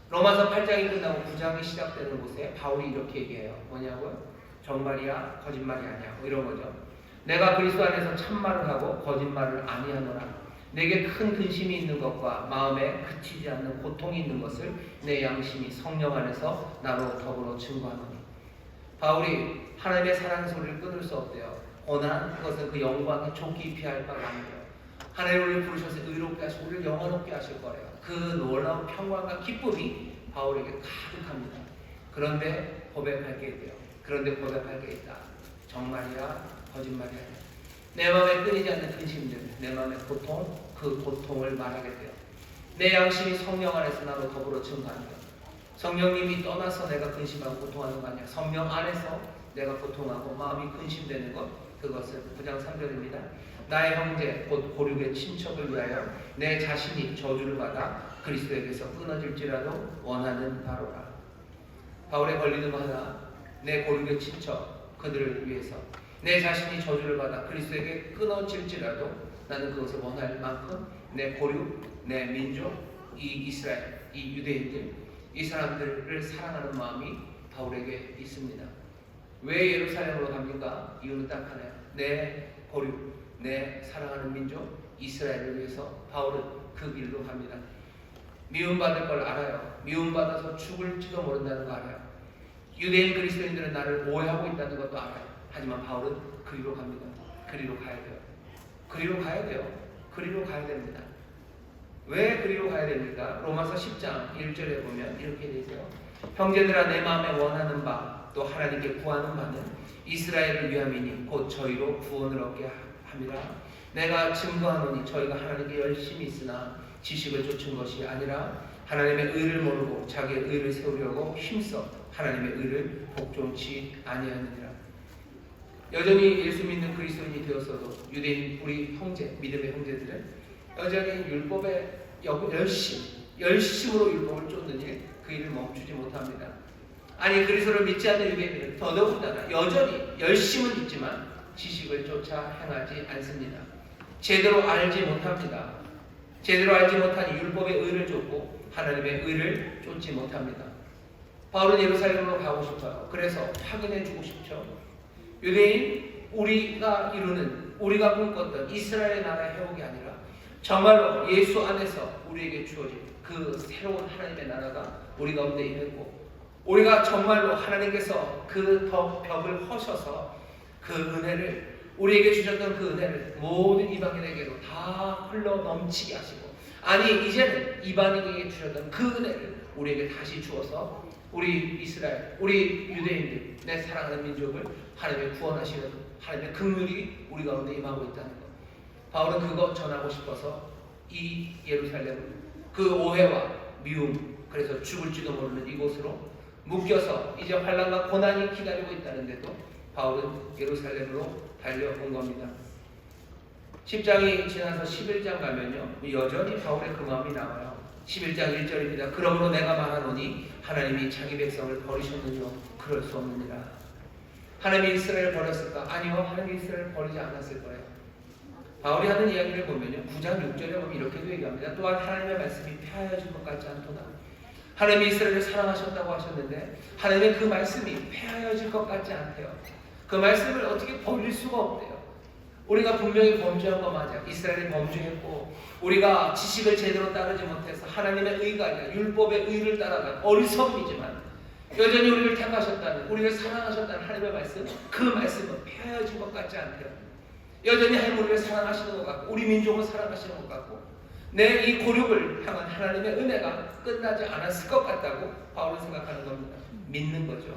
로마서 8장이 끝나고 9장이 시작되는 곳에 바울이 이렇게 얘기해요. 뭐냐고요? 정말이야 거짓말이 아니야, 뭐 이런 거죠. 내가 그리스도 안에서 참말을 하고 거짓말을 아니하노라. 내게 큰 근심이 있는 것과 마음에 그치지 않는 고통이 있는 것을 내 양심이 성령 안에서 나로 더불어 증거하노니. 바울이 하나님의 사랑의 소리를 끊을 수 없대요. 고난, 그것은 그 영광에 좋게 피할 바가 아니에요. 하나님 우리를 부르셔서 의롭게 하시고 우리를 영원롭게 하실 거래요. 그 놀라운 평강과 기쁨이 바울에게 가득합니다. 그런데 고백할 게 있대요. 그런데 고백할 게 있다. 정말이야 거짓말이 아니야. 내 마음에 끊이지 않는 근심들, 내 마음의 고통, 그 고통을 말하게 돼요. 내 양심이 성령 안에서 나로 더불어 증거한다. 성령님이 떠나서 내가 근심하고 고통하는 거 아니야. 성령 안에서 내가 고통하고 마음이 근심되는 것, 그것은 9장 3절입니다. 나의 형제 곧 고륙의 친척을 위하여 내 자신이 저주를 받아 그리스도에게서 끊어질지라도 원하는 바로라. 바울의 걸리는 거 하나, 내 고륙의 친척 그들을 위해서 내 자신이 저주를 받아 그리스도에게 끊어질지라도 나는 그것을 원할 만큼 내 고륙, 내 민족, 이 이스라엘, 이 유대인들, 이 사람들을 사랑하는 마음이 바울에게 있습니다. 왜 예루살렘으로 갑니까? 이유는 딱 하나예요. 내 고륙, 내 사랑하는 민족 이스라엘을 위해서 바울은 그 길로 갑니다. 미움받을 걸 알아요. 미움받아서 죽을지도 모른다는 거 알아요. 유대인 그리스도인들은 나를 오해하고 있다는 것도 알아요. 하지만 바울은 그리로 갑니다. 그리로 가야 돼요. 그리로 가야 돼요. 그리로 가야 됩니다. 왜 그리로 가야 됩니까? 로마서 10장 1절에 보면 이렇게 되어 있어요. 형제들아, 내 마음에 원하는 바 또 하나님께 구하는 바는 이스라엘을 위함이니 곧 저희로 구원을 얻게 함이라. 내가 증거하노니 저희가 하나님께 열심히 있으나 지식을 좇은 것이 아니라 하나님의 의를 모르고 자기의 의를 세우려고 힘써 하나님의 의를 복종치 아니하느니라. 여전히 예수 믿는 그리스도인이 되었어도 유대인 우리 형제, 믿음의 형제들은 여전히 율법에 열심으로 율법을 쫓는 일, 그 일을 멈추지 못합니다. 아니, 그리스도를 믿지 않는 유대인들은 더더군다나 여전히 열심은 있지만 지식을 쫓아 행하지 않습니다. 제대로 알지 못합니다. 제대로 알지 못하니 율법의 의를 쫓고 하나님의 의를 쫓지 못합니다. 바울은 예루살렘으로 가고 싶어요. 그래서 확인해 주고 싶죠. 유대인, 우리가 이루는, 우리가 꿈꿨던 이스라엘의 나라의 회복이 아니라 정말로 예수 안에서 우리에게 주어진 그 새로운 하나님의 나라가 우리 가운데 임했고, 우리가 정말로 하나님께서 그 벽을 허셔서 그 은혜를, 우리에게 주셨던 그 은혜를 모든 이방인에게로 다 흘러 넘치게 하시고, 아니 이제는 이방인에게 주셨던 그 은혜를 우리에게 다시 주어서 우리 이스라엘, 우리 유대인들, 내 사랑하는 민족을 하나님의 구원하시는 하나님의 긍휼이 우리 가운데 임하고 있다는 것. 바울은 그것 전하고 싶어서 이 예루살렘, 그 오해와 미움, 그래서 죽을지도 모르는 이곳으로 묶여서 이제 환난과 고난이 기다리고 있다는데도 바울은 예루살렘으로 달려온 겁니다. 10장이 지나서 11장 가면요, 여전히 바울의 그 마음이 나와요. 11장 1절입니다. 그러므로 내가 말하노니 하나님이 자기 백성을 버리셨느뇨? 그럴 수 없느니라. 하나님이 이스라엘을 버렸을까? 아니요, 하나님이 이스라엘을 버리지 않았을 거예요. 바울이 하는 이야기를 보면요, 9장 6절에 보면 이렇게도 얘기합니다. 또한 하나님의 말씀이 폐하여질 것 같지 않도다. 하나님이 이스라엘을 사랑하셨다고 하셨는데 하나님의 그 말씀이 폐하여질 것 같지 않대요. 그 말씀을 어떻게 버릴 수가 없대요. 우리가 분명히 범죄한 거 맞아요. 이스라엘이 범죄했고 우리가 지식을 제대로 따르지 못해서 하나님의 의가 아니라 율법의 의를 따라간 어리석음이지만 여전히 우리를 택하셨다는, 우리를 사랑하셨다는 하나님의 말씀, 그 말씀은 폐하여진 것 같지 않대요. 여전히 하나님을 사랑하시는 것 같고 우리 민족을 사랑하시는 것 같고 내 이 고륙을 향한 하나님의 은혜가 끝나지 않았을 것 같다고 바울은 생각하는 겁니다. 믿는 거죠.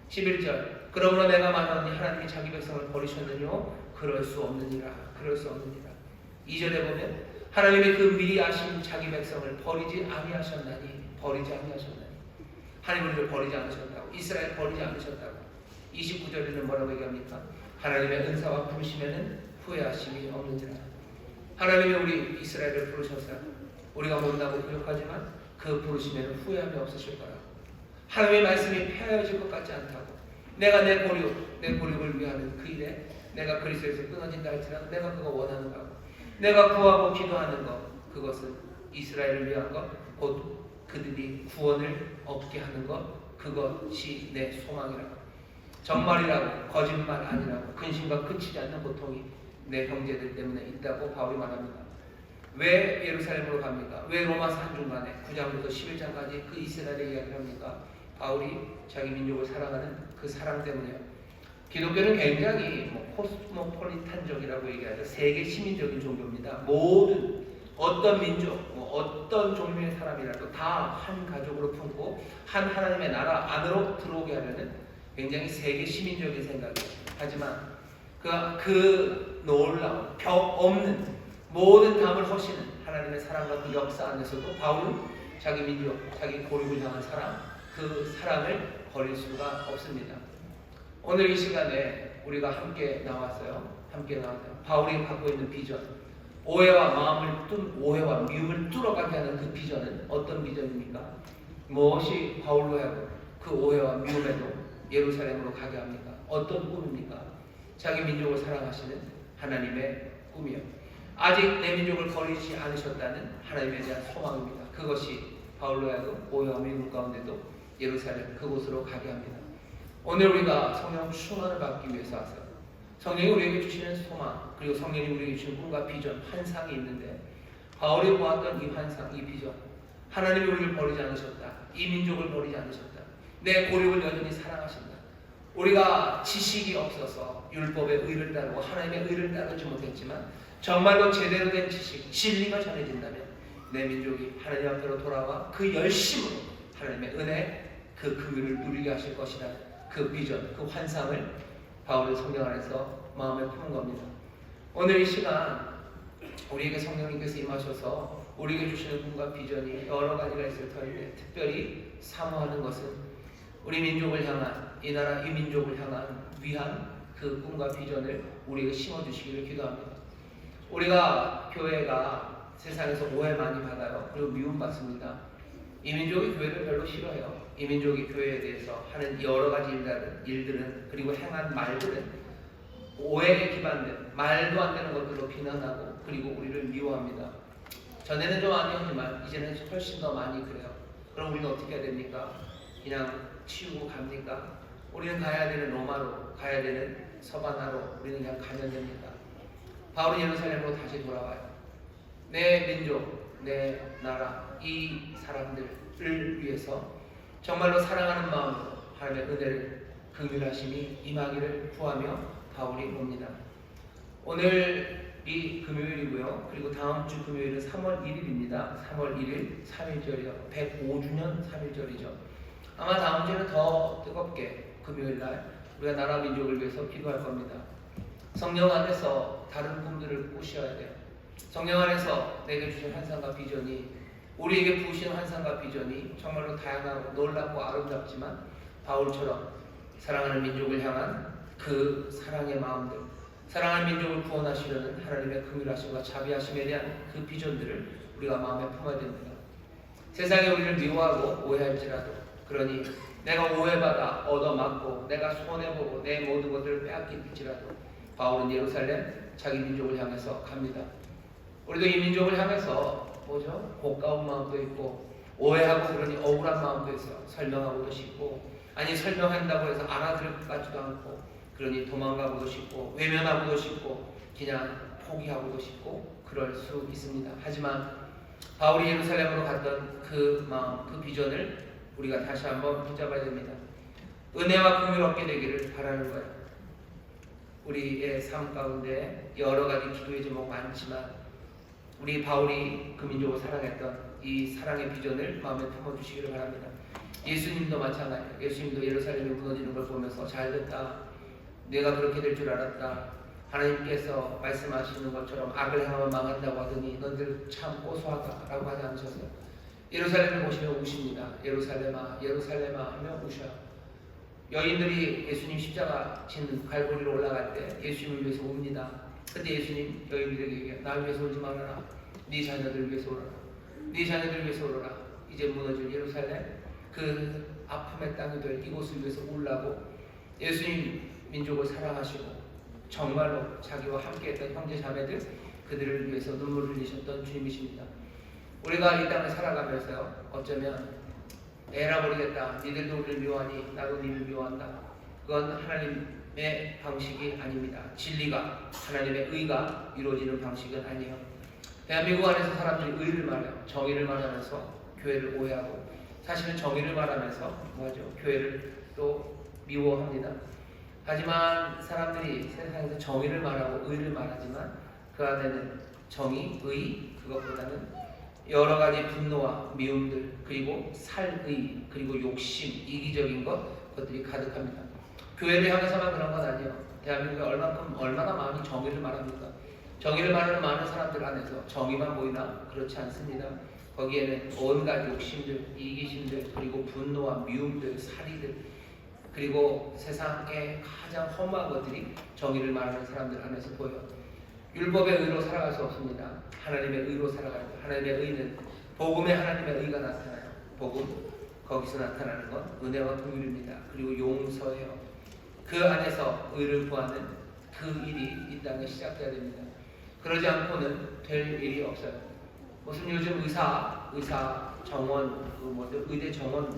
11절 그러므로 내가 말하노니 하나님이 자기 백성을 버리셨느뇨 그럴 수 없느니라. 그럴 수 없느니라. 2절에 보면 하나님이 그 미리 아신 자기 백성을 버리지 아니하셨나니 하나님을 버리지 않으셨다고. 이스라엘 버리지 않으셨다고. 29절에는 뭐라고 얘기합니까? 하나님의 은사와 부르심에는 후회하심이 없느니라. 하나님이 우리 이스라엘을 부르셨어요. 우리가 못나고 부족하지만 그 부르심에는 후회함이 없으실 거라고. 하나님의 말씀이 폐하여질 것 같지 않다고. 내가 내 고륙을 위하는 그 일에 내가 그리스도에서 끊어진다 할지라도 내가 그거 원하는 거고, 내가 구하고 기도하는 것, 그것은 이스라엘을 위한 것, 곧 그들이 구원을 얻게 하는 것, 그것이 내 소망이라고. 정말이라고, 거짓말 아니라고, 근심과 그치지 않는 고통이 내 형제들 때문에 있다고 바울이 말합니다. 왜 예루살렘으로 갑니까? 왜 로마서 한중간에 9장부터 11장까지 그 이스라엘의 이야기를 합니까? 바울이 자기 민족을 사랑하는 그 사랑 때문에요. 기독교는 굉장히 코스모폴리탄적이라고 얘기하죠. 세계 시민적인 종교입니다. 모든 어떤 민족, 어떤 종류의 사람이라도 다 한 가족으로 품고 한 하나님의 나라 안으로 들어오게 하려는 굉장히 세계 시민적인 생각이에요. 하지만 그 놀라운 벽 없는 모든 담을 허시는 하나님의 사랑과 그 역사 안에서도 바울은 자기 민족, 자기 고륙을 향한 사랑, 그 사랑을 버릴 수가 없습니다. 오늘 이 시간에 우리가 함께 나왔어요. 바울이 갖고 있는 비전, 오해와 미움을 뚫어가게 하는 그 비전은 어떤 비전입니까? 무엇이 바울로 하여금 그 오해와 미움에도 예루살렘으로 가게 합니까? 어떤 꿈입니까? 자기 민족을 사랑하시는 하나님의 꿈이요. 아직 내 민족을 버리지 않으셨다는 하나님에 대한 소망입니다. 그것이 바울로 하여금 오해와 미움 가운데도 예루살렘 그곳으로 가게 합니다. 오늘 우리가 성령 충만을 받기 위해서 왔어요. 성령이 우리에게 주시는 소망, 그리고 성령이 우리에게 주시는 꿈과 비전, 환상이 있는데 바울이 보았던 이 환상, 이 비전, 하나님이 우리를 버리지 않으셨다. 이 민족을 버리지 않으셨다. 내 고륙을 여전히 사랑하신다. 우리가 지식이 없어서 율법의 의를 따르고 하나님의 의를 따르지 못했지만 정말로 제대로 된 지식, 진리가 전해진다면 내 민족이 하나님 앞으로 돌아와 그 열심으로 하나님의 은혜, 그 긍휼을 누리게 하실 것이라는 그 비전, 그 환상을 바울은 성령 안에서 마음에 품은 겁니다. 오늘 이 시간 우리에게 성령님께서 임하셔서 우리에게 주시는 꿈과 비전이 여러 가지가 있을 터인데 특별히 사모하는 것은 우리 민족을 향한, 이 나라 이 민족을 위한 그 꿈과 비전을 우리에게 심어주시기를 기도합니다. 우리가 교회가 세상에서 오해 많이 받아요. 그리고 미움받습니다. 이 민족이 교회를 별로 싫어해요. 이 민족이 교회에 대해서 하는 여러 가지 일들은 그리고 행한 말들은 오해에 기반된 말도 안 되는 것들로 비난하고 그리고 우리를 미워합니다. 전에는 좀 아니었지만 이제는 훨씬 더 많이 그래요. 그럼 우리는 어떻게 해야 됩니까? 그냥 치우고 갑니까? 우리는 가야 되는 로마로, 가야 되는 서바나로 우리는 그냥 가면 됩니다. 바울은 예루살렘으로 다시 돌아와요. 내 민족, 내 나라, 이 사람들을 위해서 정말로 사랑하는 마음으로 하나님의 은혜를, 긍휼하심이 임하기를 구하며 바울이 옵니다. 오늘이 금요일이고요. 그리고 다음 주 금요일은 3월 1일입니다. 3월 1일 3.1절이요. 105주년 3.1절이죠. 아마 다음 주에는 더 뜨겁게 금요일날 우리가 나라 민족을 위해서 기도할 겁니다. 성령 안에서 다른 꿈들을 꾸셔야 돼요. 성령 안에서 내게 주신 환상과 비전이, 우리에게 부으신 환상과 비전이 정말로 다양하고 놀랍고 아름답지만 바울처럼 사랑하는 민족을 향한 그 사랑의 마음들, 사랑하는 민족을 구원하시려는 하나님의 긍휼하심과 자비하심에 대한 그 비전들을 우리가 마음에 품어야 됩니다. 세상에 우리를 미워하고 오해할지라도, 그러니 내가 오해받아 얻어맞고 내가 손해보고 내 모든 것들을 빼앗길지라도 바울은 예루살렘 자기 민족을 향해서 갑니다. 우리도 이 민족을 향해서 고가운 마음도 있고 오해하고 그러니 억울한 마음도 있어요. 설명하고도 싶고, 아니 설명한다고 해서 알아들을 것 같지도 않고, 그러니 도망가고도 싶고 외면하고도 싶고 그냥 포기하고도 싶고 그럴 수 있습니다. 하지만 바울이 예루살렘으로 갔던 그 마음, 그 비전을 우리가 다시 한번 붙잡아야 됩니다. 은혜와 긍휼 얻게 되기를 바라는 거예요. 우리의 삶 가운데 여러 가지 기도의 제목 많지만 우리 바울이 그 민족을 사랑했던 이 사랑의 비전을 마음에 품어주시기를 바랍니다. 예수님도 마찬가지예요. 예수님도 예루살렘이 무너지는 걸 보면서 잘됐다, 내가 그렇게 될 줄 알았다, 하나님께서 말씀하시는 것처럼 악을 행하면 망한다고 하더니 너희들 참 고소하다 라고 하지 않으셨어요. 예루살렘을 보시면 우십니다. 예루살렘아 예루살렘아 하며 우셔요. 여인들이 예수님 십자가 진 갈보리로 올라갈 때 예수님을 위해서 웁니다. 그때 예수님 여인들에게 얘기해요. 나를 위해서 울지 말아라. 네 자녀들 위해서 울어라. 네 자녀들 위해서 울어라. 이제 무너질 예루살렘, 그 아픔의 땅이 될 이곳을 위해서 울라고 예수님 민족을 사랑하시고 정말로 자기와 함께했던 형제 자매들, 그들을 위해서 눈물을 흘리셨던 주님이십니다. 우리가 이 땅을 살아가면서 어쩌면 에라 모르겠다, 니들도 우리를 미워하니 나도 니를 미워한다, 그건 하나님의 방식이 아닙니다. 진리가, 하나님의 의가 이루어지는 방식은 아니에요. 대한민국 안에서 사람들이 의를 말해요. 정의를 말하면서 교회를 오해하고, 사실은 정의를 말하면서 뭐하죠? 교회를 또 미워합니다. 하지만 사람들이 세상에서 정의를 말하고 의를 말하지만 그 안에는 정의, 의, 그것보다는 여러 가지 분노와 미움들, 그리고 살의, 그리고 욕심, 이기적인 것들이 가득합니다. 교회를 향해서만 그런 건 아니에요. 대한민국에 얼마나 많이 정의를 말합니까? 정의를 말하는 많은 사람들 안에서 정의만 보이나? 그렇지 않습니다. 거기에는 온갖 욕심들, 이기심들, 그리고 분노와 미움들, 살이들, 그리고 세상의 가장 허무한 것들이 정의를 말하는 사람들 안에서 보여요. 율법의 의로 살아갈 수 없습니다. 하나님의 의로 살아가야 돼요. 하나님의 의는 복음에 하나님의 의가 나타나요. 복음, 거기서 나타나는 건 은혜와 긍휼입니다. 그리고 용서예요. 그 안에서 의를 구하는 그 일이 이 땅에 시작돼야 됩니다. 그러지 않고는 될 일이 없어요. 무슨 요즘 의사 정원, 의대 정원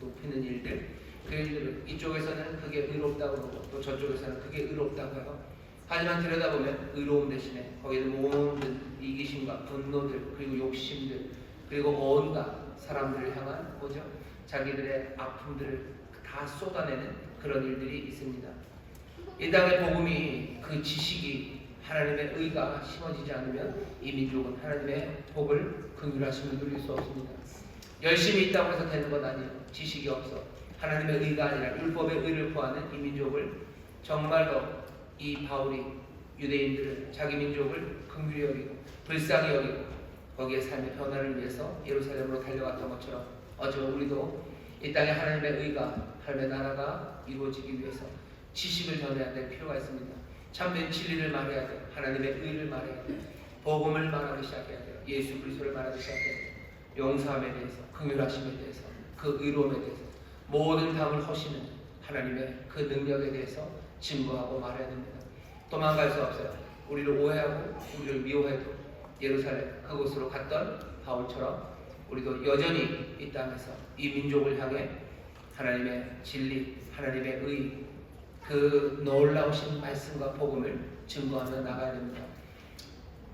높이는 일들, 그 일들을 이쪽에서는 그게 의롭다고 그러고 또 저쪽에서는 그게 의롭다고 해요. 하지만 들여다보면 의로움 대신에 거기는 모든 이기심과 분노들, 그리고 욕심들, 그리고 온갖 사람들을 향한 뭐죠? 자기들의 아픔들을 다 쏟아내는 그런 일들이 있습니다. 이 땅의 복음이, 그 지식이, 하나님의 의가 심어지지 않으면 이 민족은 하나님의 복을, 긍휼하심을 누릴 수 없습니다. 열심히 있다고 해서 되는 건 아니에요. 지식이 없어 하나님의 의가 아니라 율법의 의를 구하는 이 민족을, 정말로 이 바울이 유대인들을, 자기 민족을 긍휼히 여기고 불쌍히 여기고 거기에 삶의 변화를 위해서 예루살렘으로 달려갔던 것처럼 어쩌면 우리도 이 땅에 하나님의 의가, 하나님의 나라가 이루어지기 위해서 지식을 전해야 될 필요가 있습니다. 참된 진리를 말해야 돼요. 하나님의 의를 말해야 돼요. 복음을 말하기 시작해야 돼요. 예수 그리스도를 말하기 시작해야 돼요. 용서함에 대해서, 긍휼하심에 대해서, 그 의로움에 대해서, 모든 담을 허시는 하나님의 그 능력에 대해서 증거하고 말해야 됩니다. 도망갈 수 없어요. 우리를 오해하고 우리를 미워해도 예루살렘, 그곳으로 갔던 바울처럼 우리도 여전히 이 땅에서 이 민족을 향해 하나님의 진리, 하나님의 의, 그 놀라우신 말씀과 복음을 증거하며 나가야 됩니다.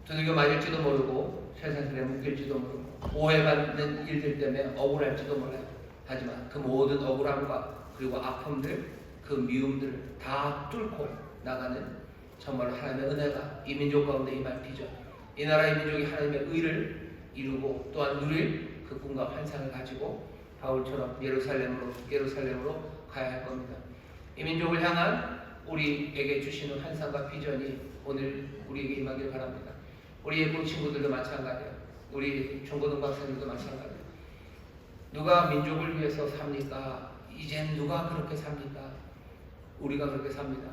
두들겨 맞을지도 모르고 세상에 묶일지도 모르고 오해받는 일들 때문에 억울할지도 몰라요. 하지만 그 모든 억울함과 그리고 아픔들, 그 미움들을 다 뚫고 나가는 정말 하나님의 은혜가 이 민족 가운데 임할 비전, 이 나라의 민족이 하나님의 의를 이루고 또한 누릴 그 꿈과 환상을 가지고 바울처럼 예루살렘으로 가야 할 겁니다. 이 민족을 향한 우리에게 주시는 환상과 비전이 오늘 우리에게 임하길 바랍니다. 우리 예쁜 친구들도 마찬가지예요. 우리 중고등 박사님도 마찬가지예요. 누가 민족을 위해서 삽니까? 이젠 누가 그렇게 삽니까? 우리가 그렇게 삽니다.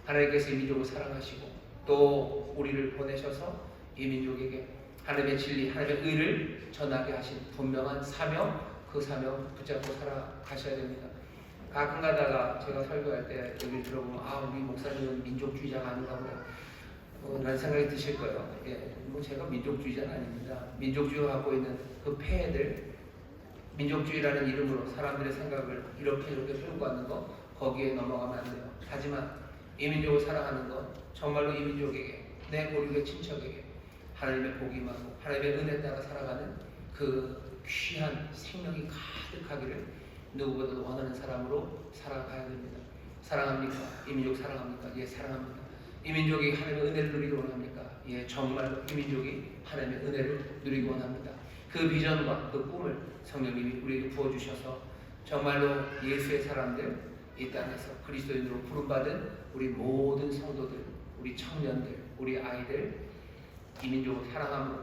하나님께서 이 민족을 사랑하시고 또 우리를 보내셔서 이 민족에게 하나님의 진리, 하나님의 의를 전하게 하신 분명한 사명, 그 사명 붙잡고 살아가셔야 됩니다. 가끔 가다가 제가 설교할 때 얘기를 들어보면 우리 목사님은 민족주의자가 아닌가 보다 라는 생각이 드실 거예요. 제가 민족주의자는 아닙니다. 민족주의가 갖고 있는 그 폐해들, 민족주의라는 이름으로 사람들의 생각을 이렇게 끌고 가는 거, 거기에 넘어가면 안 돼요. 하지만 이 민족을 사랑하는 건 정말로 이 민족에게, 내 고륙의 친척에게 하나님의 복이 임하고 하나님의 은혜 따라 살아가는 그 귀한 생명이 가득하기를 누구보다도 원하는 사람으로 살아가야 됩니다. 사랑합니까? 이 민족 사랑합니까? 예, 사랑합니다. 이 민족이 하나님의 은혜를 누리기 원합니까? 예, 정말로 이 민족이 하나님의 은혜를 누리기 원합니다. 그 비전과 그 꿈을 성령님이 우리에게 부어주셔서 정말로 예수의 사람들, 이 땅에서 그리스도인으로 부름받은 우리 모든 성도들, 우리 청년들, 우리 아이들, 이 민족을 사랑함으로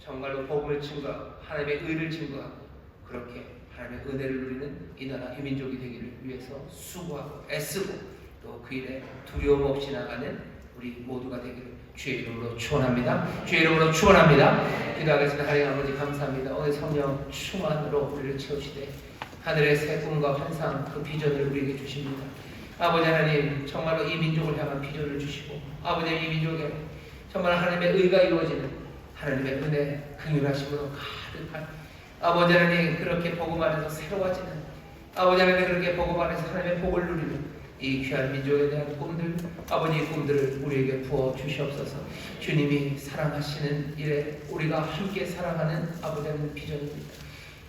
정말로 복음을 증거하고 하나님의 의를 증거하고 그렇게 하나님의 은혜를 누리는 이 나라 이 민족이 되기를 위해서 수고하고 애쓰고 또 그 일에 두려움 없이 나가는 우리 모두가 되기를 주의 이름으로 축원합니다. 주의 이름으로 축원합니다. 기도하겠습니다. 하나님 아버지 감사합니다. 오늘 성령 충만으로 우리를 채우시되 하늘의 새 꿈과 환상 그 비전을 우리에게 주십니다. 아버지 하나님 정말로 이 민족을 향한 비전을 주시고 아버지 이 민족에 정말 하나님의 의가 이루어지는 하나님의 은혜 긍휼하심으로 가득한 아버지 하나님 그렇게 복음 안에서 새로워지는 아버지 하나님 그렇게 복음 안에서 하나님의 복을 누리는 이 귀한 민족에 대한 꿈들 아버지 꿈들을 우리에게 부어 주시옵소서. 주님이 사랑하시는 일에 우리가 함께 사랑하는 아버지 하나님 비전입니다.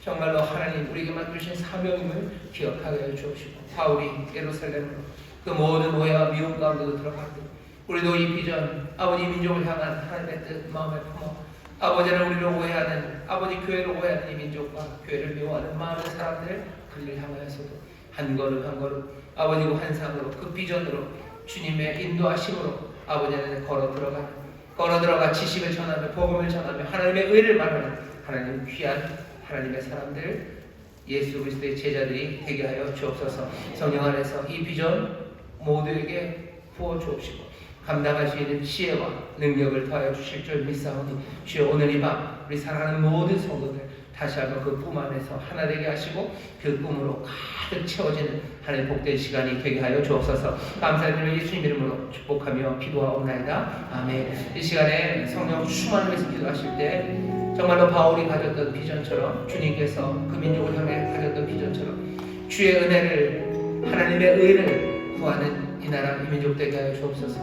정말로 하나님 우리에게 맡겨주신 사명임을 기억하게 해 주옵시고 바울이 예루살렘으로 그 모든 오해와 미움 가운데도 들어갔고 우리도 이 비전 아버지 민족을 향한 하나님의 뜻 마음에 품어 아버지는 우리를 오해하는 아버지 교회를 오해하는 이 민족과 교회를 미워하는 많은 사람들 그를 향하여서도 한 걸음 한 걸음 아버지 그 환상으로 그 비전으로 주님의 인도하심으로 아버지 안에 걸어 들어가 지식을 전하며 복음을 전하며 하나님의 의를 말하는 하나님 귀한 하나님의 사람들 예수 그리스도의 제자들이 되게 하여 주옵소서. 성령 안에서 이 비전 모두에게 부어 주옵시고 감당할 수 있는 지혜와 능력을 더하여 주실 줄 믿사오니 주여 오늘 이 밤 우리 사랑하는 모든 성도들 다시 한번 그 꿈 안에서 하나 되게 하시고 그 꿈으로 가득 채워지는 하나님 복된 시간이 되게 하여 주옵소서. 감사드리며 예수님 이름으로 축복하며 기도하옵나이다. 아멘. 이 시간에 성령 충만을 위해서 기도하실 때 정말로 바울이 가졌던 비전처럼 주님께서 그 민족을 향해 가졌던 비전처럼 주의 은혜를 하나님의 의를 구하는 이 나라 이 민족 되게 하여 주옵소서.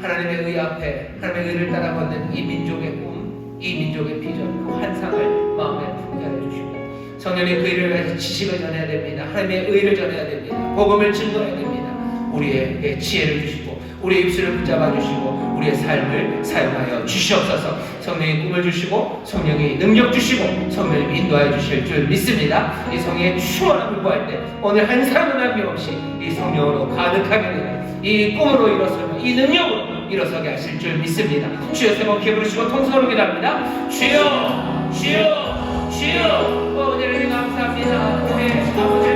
하나님의 의 앞에 하나님의 의를 따라 걷는 이 민족의 꿈, 이 민족의 비전, 그 환상을 마음에 품게 하여 주시고 성령님 그 일을 위해서 지식을 전해야 됩니다. 하나님의 의를 전해야 됩니다. 복음을 증거해야 됩니다. 우리에게 지혜를 주시고 우리의 입술을 붙잡아 주시고 우리의 삶을 사용하여 주시옵소서. 성령이 꿈을 주시고 성령이 능력 주시고 성령이 인도하여 주실 줄 믿습니다. 이 성령의 충만함을 구할 때 오늘 한 사람은 남김없이 이 성령으로 가득하게 되는 이 꿈으로 일어서며 이 능력으로 일어서게 하실 줄 믿습니다. 주여 세번케 부르시고 통성으로 기도합니다. 주여 주여 주여 아버지 감사합니다. 아버지